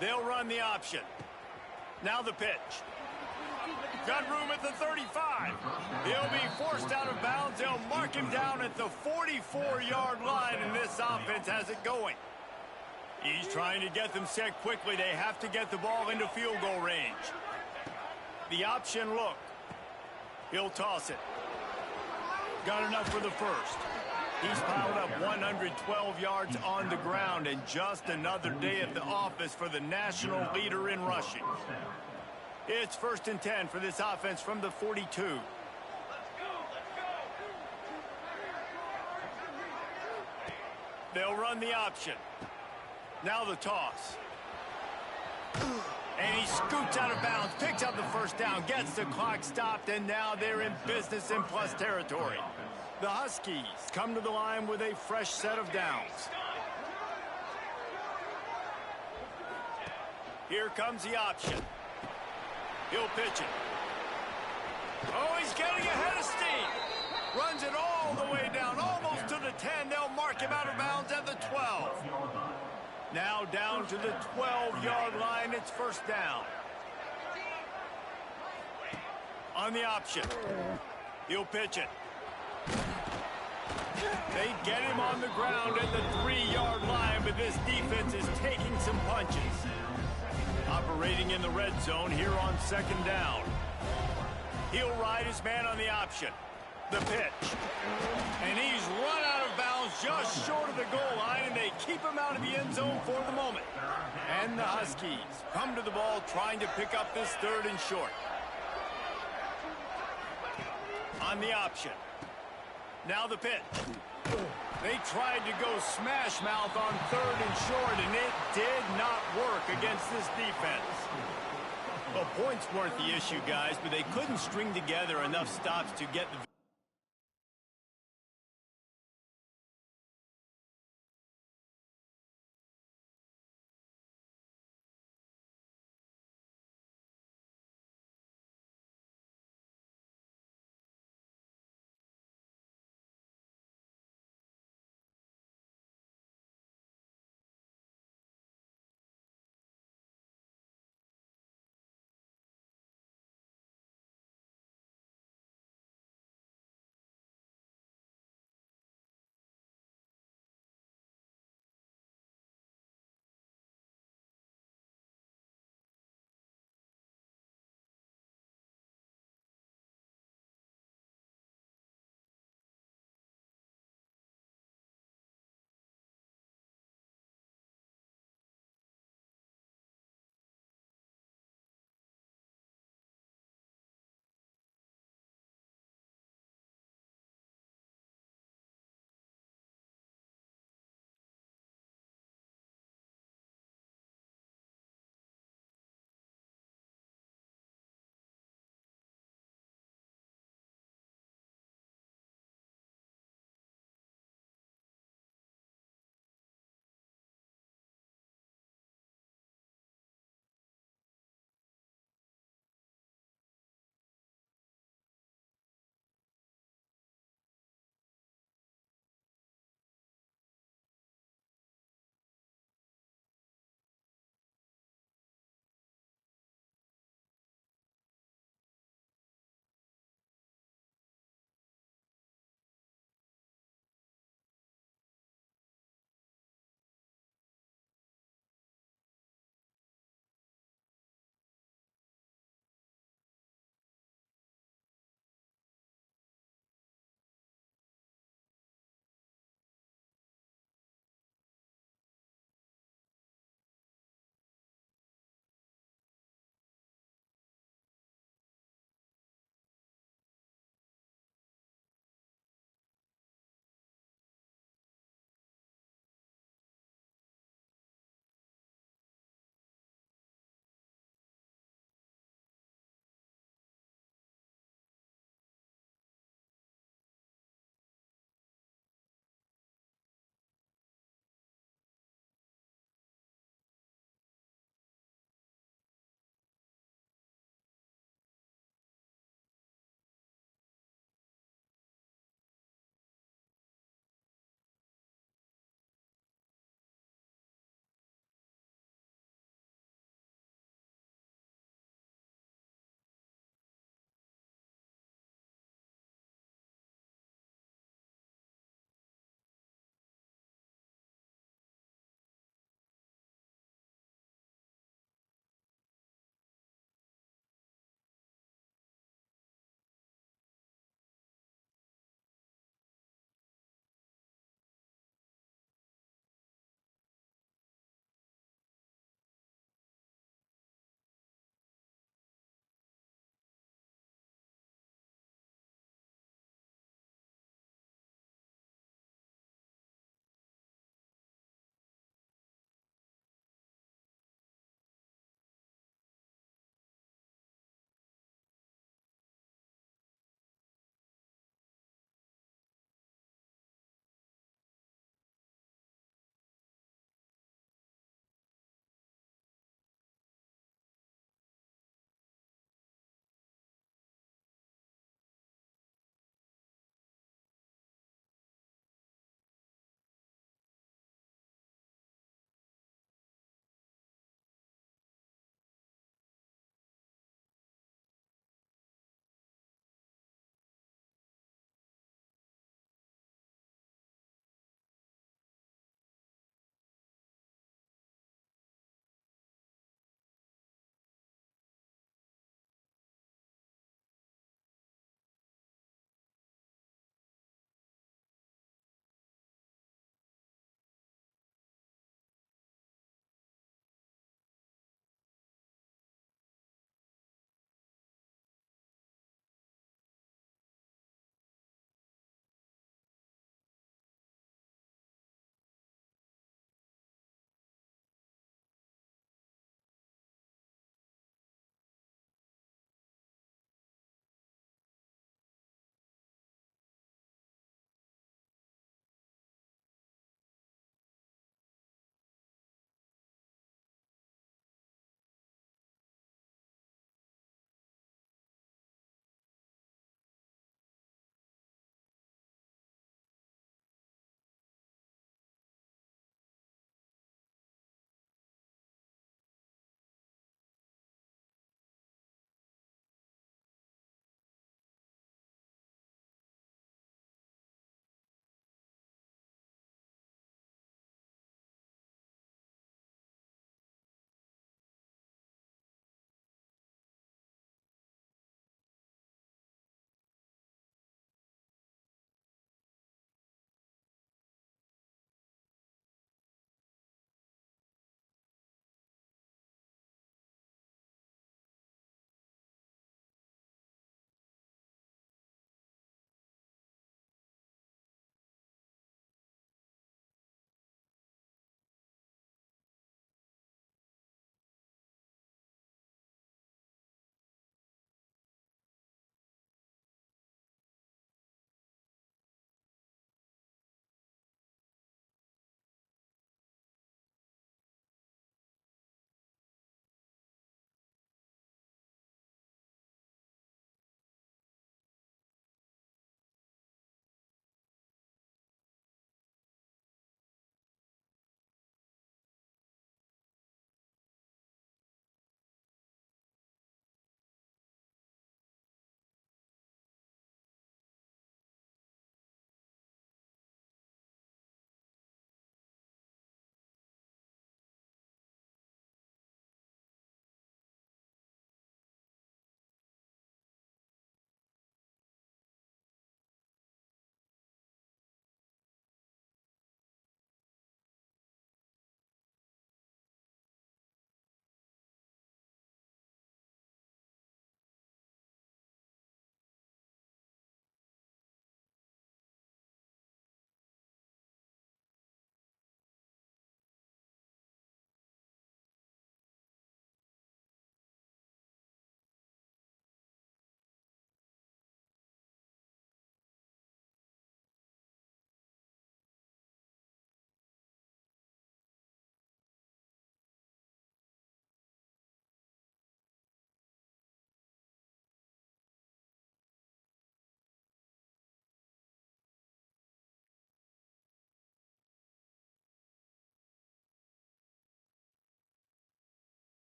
They'll run the option. Now the pitch. Got room at the 35. He'll be forced out of bounds. They'll mark him down at the 44-yard line, and this offense has it going. He's trying to get them set quickly. They have to get the ball into field goal range. The option look. He'll toss it. Got enough for the first. He's piled up 112 yards on the ground, and just another day at the office for the national leader in rushing. It's 1st and 10 for this offense from the 42. They'll run the option. Now the toss. And he scoots out of bounds, picks up the first down, gets the clock stopped, and now they're in business in plus territory. The Huskies come to the line with a fresh set of downs. Here comes the option. He'll pitch it. Oh, he's getting ahead of steam. Runs it all the way down, almost to the 10. They'll mark him out of bounds at the 12. Now down to the 12-yard line. It's first down. On the option. He'll pitch it. They get him on the ground at the 3-yard line, but this defense is taking some punches. Operating in the red zone here on 2nd down. He'll ride his man on the option. The pitch. And he's run out of bounds just short of the goal line, and they keep him out of the end zone for the moment. And the Huskies come to the ball trying to pick up this 3rd and short. On the option. Now the pitch. They tried to go smash mouth on 3rd and short, and it did not work against this defense. Well, points weren't the issue, guys, but they couldn't string together enough stops to get the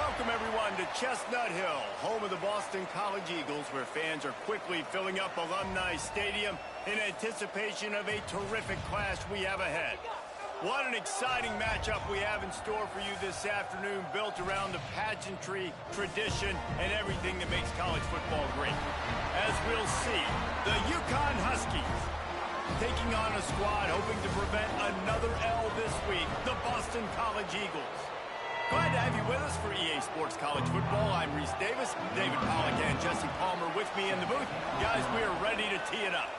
Welcome, everyone, to Chestnut Hill, home of the Boston College Eagles, where fans are quickly filling up Alumni Stadium in anticipation of a terrific clash we have ahead. What an exciting matchup we have in store for you this afternoon, built around the pageantry, tradition, and everything that makes college football great. As we'll see, the UConn Huskies taking on a squad hoping to prevent another L this week, the Boston College Eagles. Glad to have you with us for EA Sports College Football. I'm Reese Davis, David Pollack and Jesse Palmer with me in the booth. Guys, we are ready to tee it up.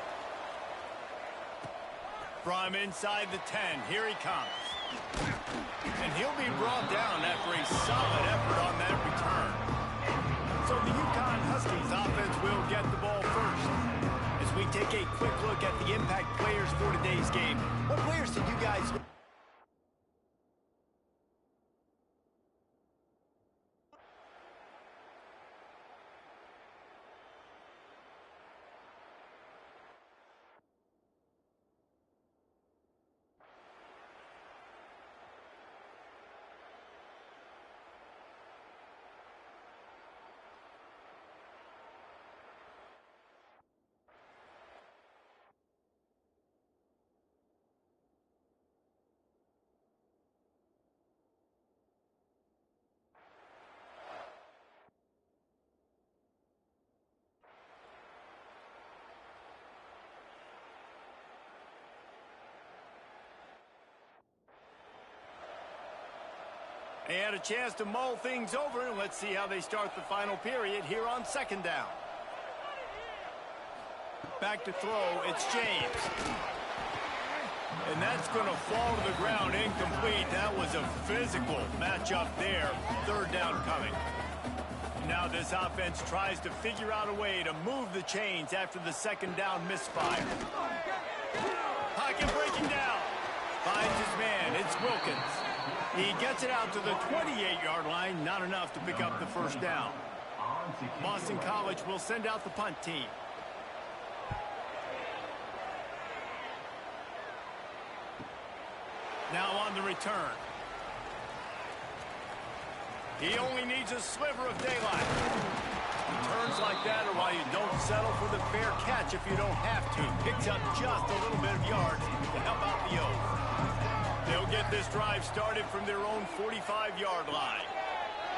From inside the 10, here he comes. And he'll be brought down after a solid effort on that return. So the UConn Huskies offense will get the ball first. As we take a quick look at the impact players for today's game, what players did you guys... They had a chance to mull things over, and let's see how they start the final period here on second down. Back to throw, it's James. And that's going to fall to the ground incomplete. That was a physical matchup there. Third down coming. Now this offense tries to figure out a way to move the chains after the second down misfire. Pocket breaking down. Finds his man. It's Wilkins. He gets it out to the 28-yard line. Not enough to pick up the first down. Boston College will send out the punt team. Now on the return. He only needs a sliver of daylight. Returns like that are why you don't settle for the fair catch if you don't have to. Picks up just a little bit of yards to help out the O's. They'll get this drive started from their own 45-yard line.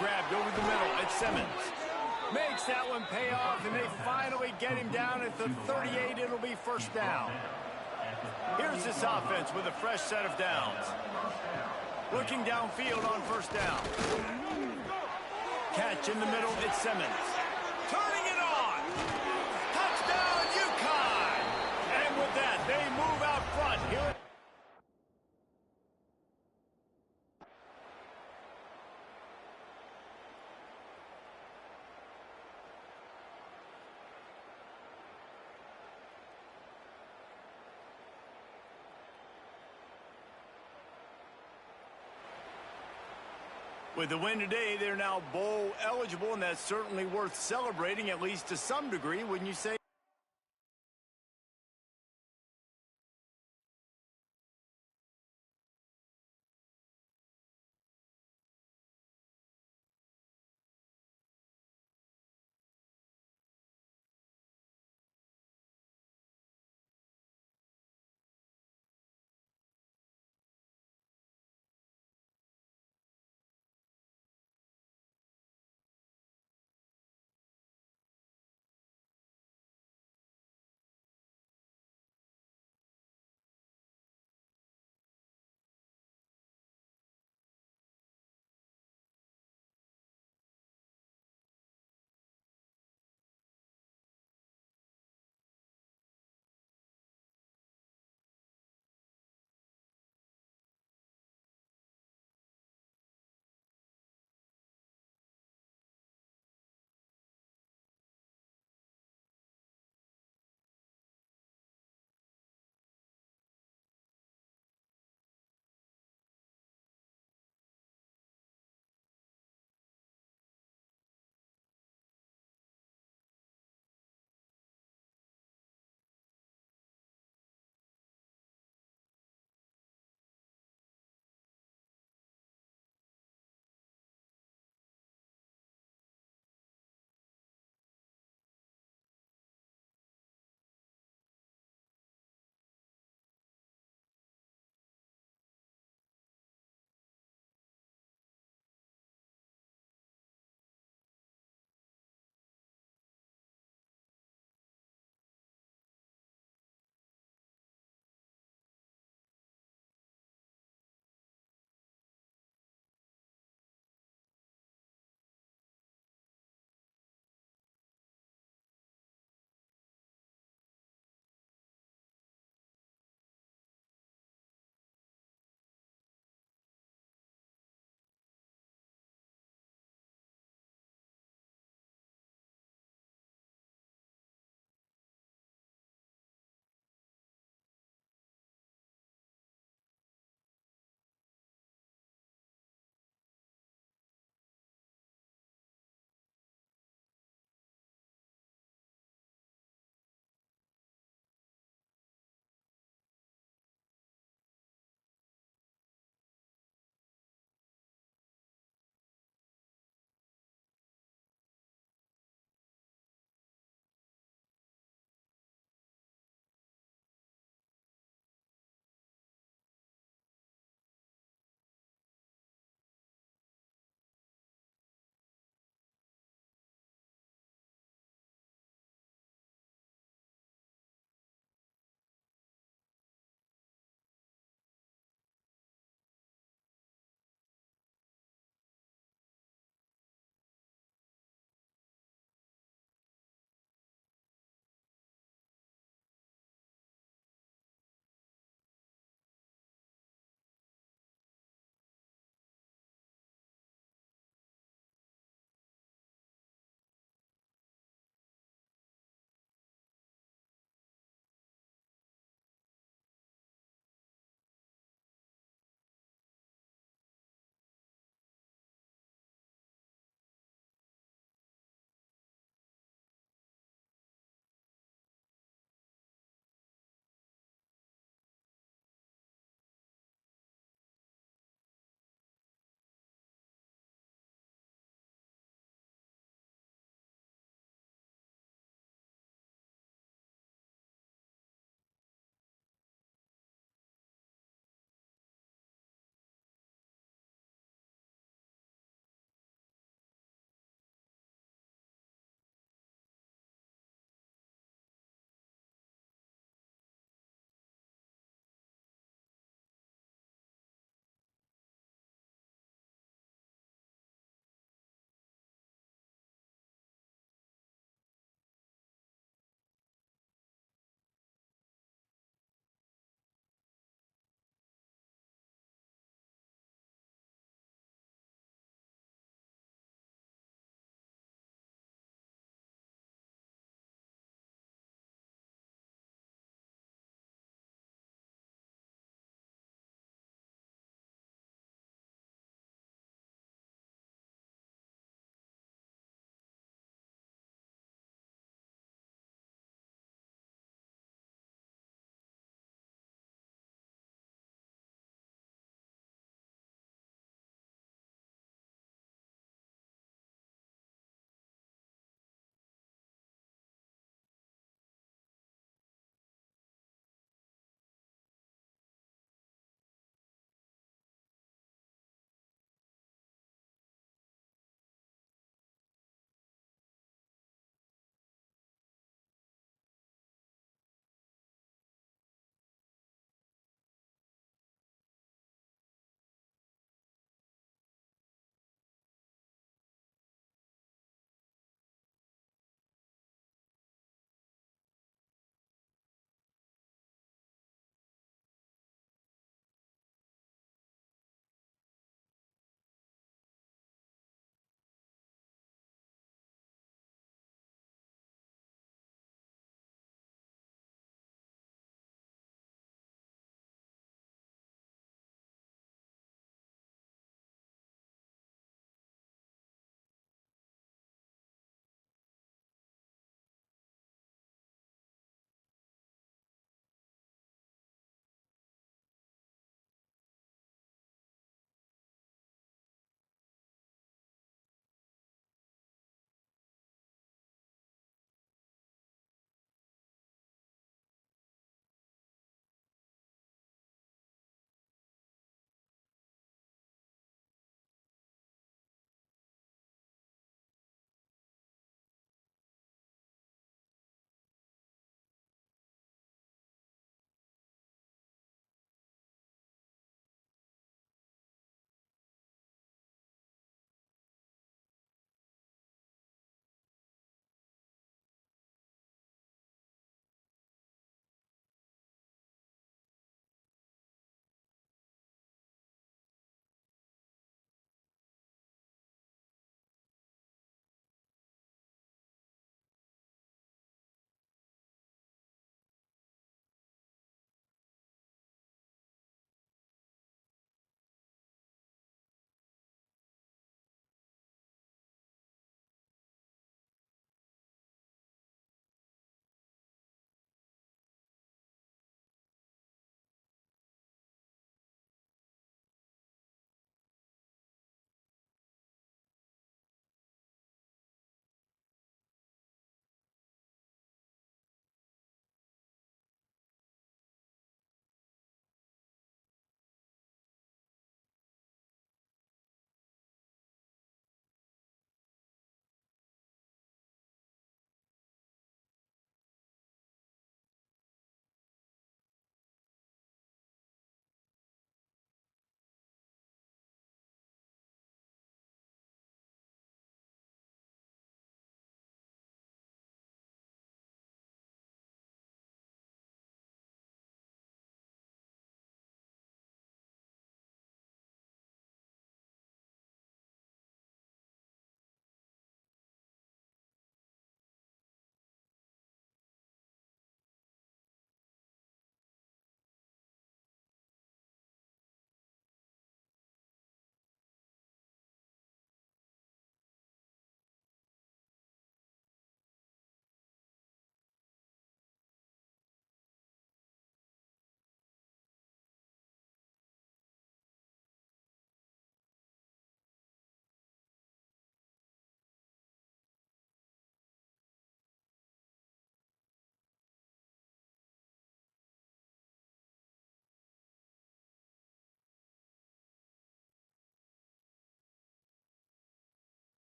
Grabbed over the middle at Simmons. Makes that one pay off, and they finally get him down at the 38. It'll be first down. Here's this offense with a fresh set of downs. Looking downfield on first down. Catch in the middle, it's Simmons. Turning it on! Touchdown, UConn! And with that, they move out front. Here. With the win today, they're now bowl eligible, and that's certainly worth celebrating, at least to some degree, wouldn't you say?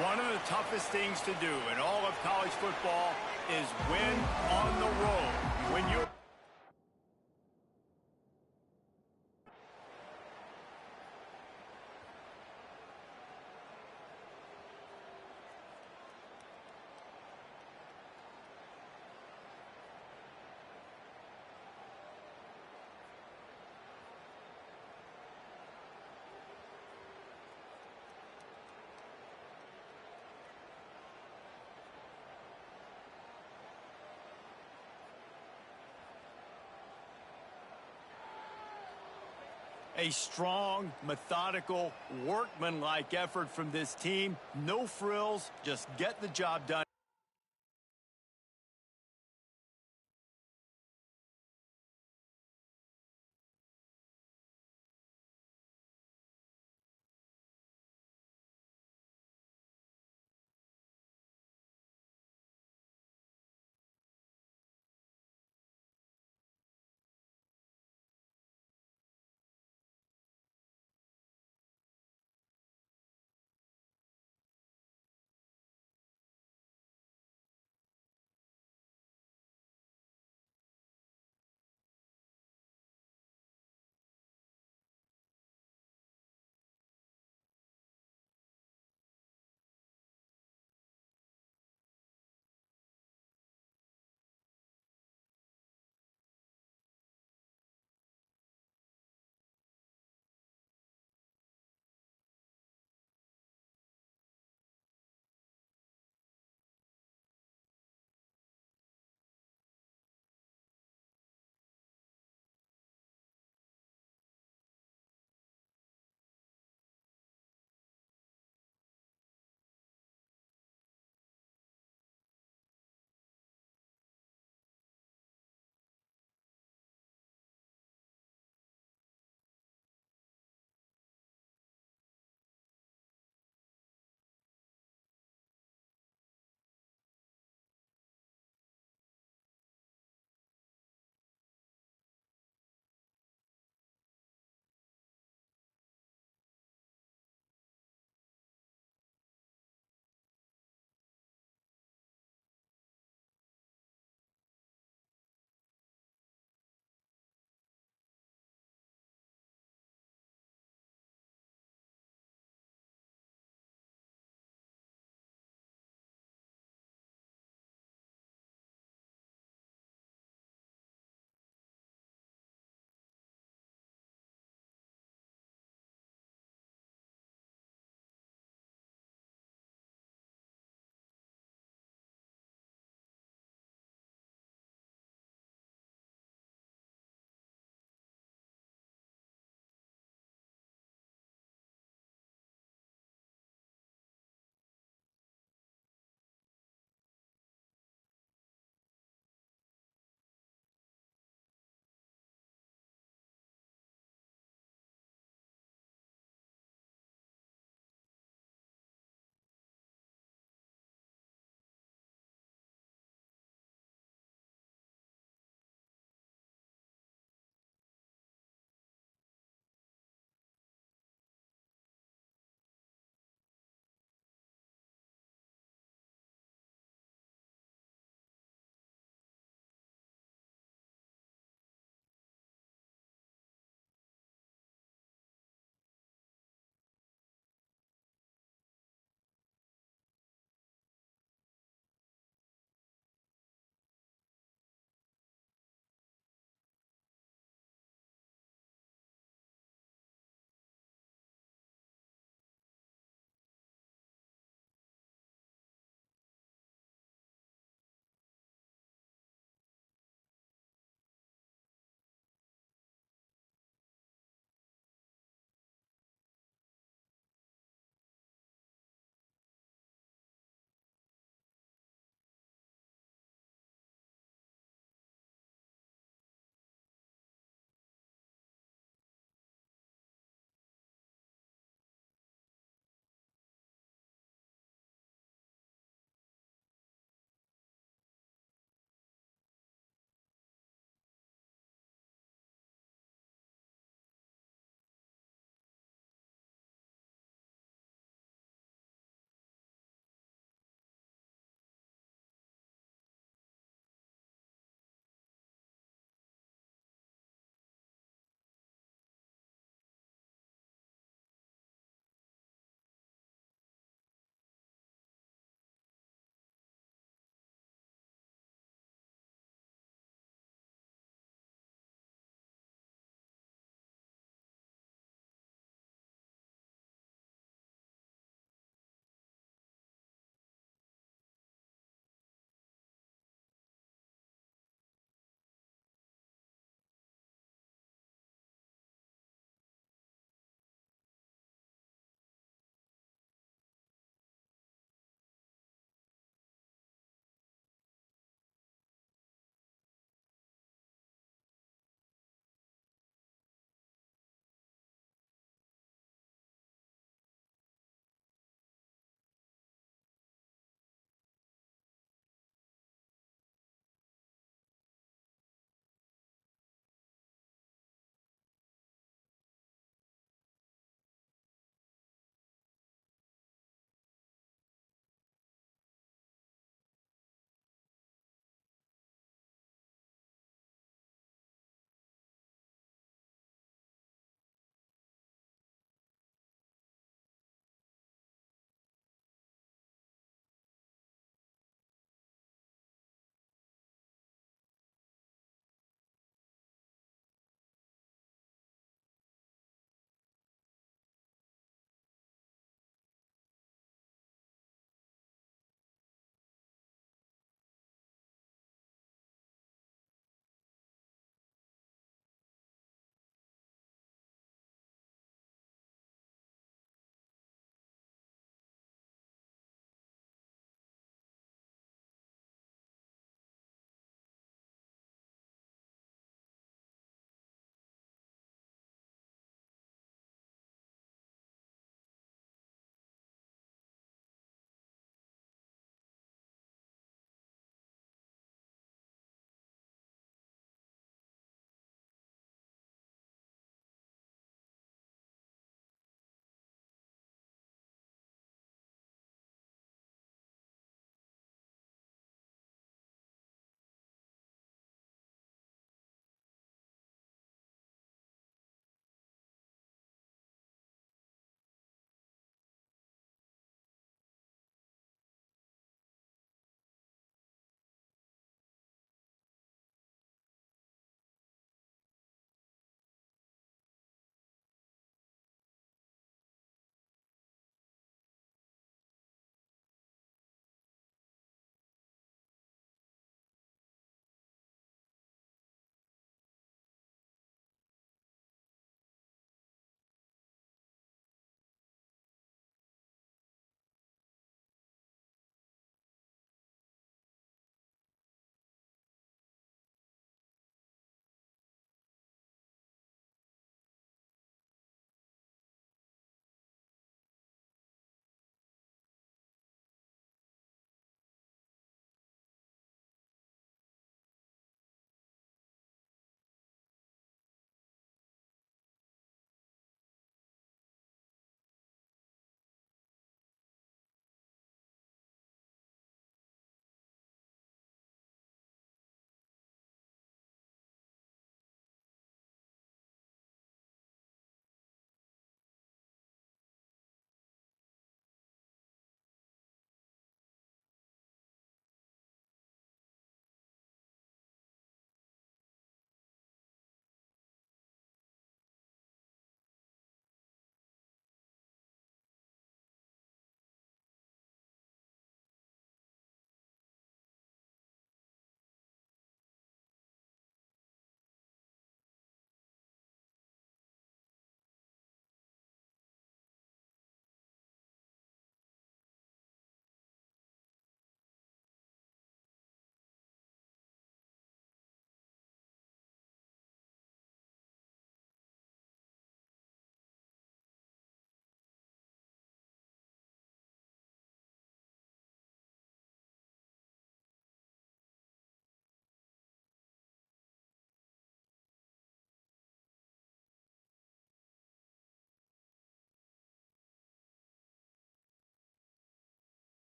One of the toughest things to do in all of college football is win on the road. When you're a strong, methodical, workmanlike effort from this team. No frills, just get the job done.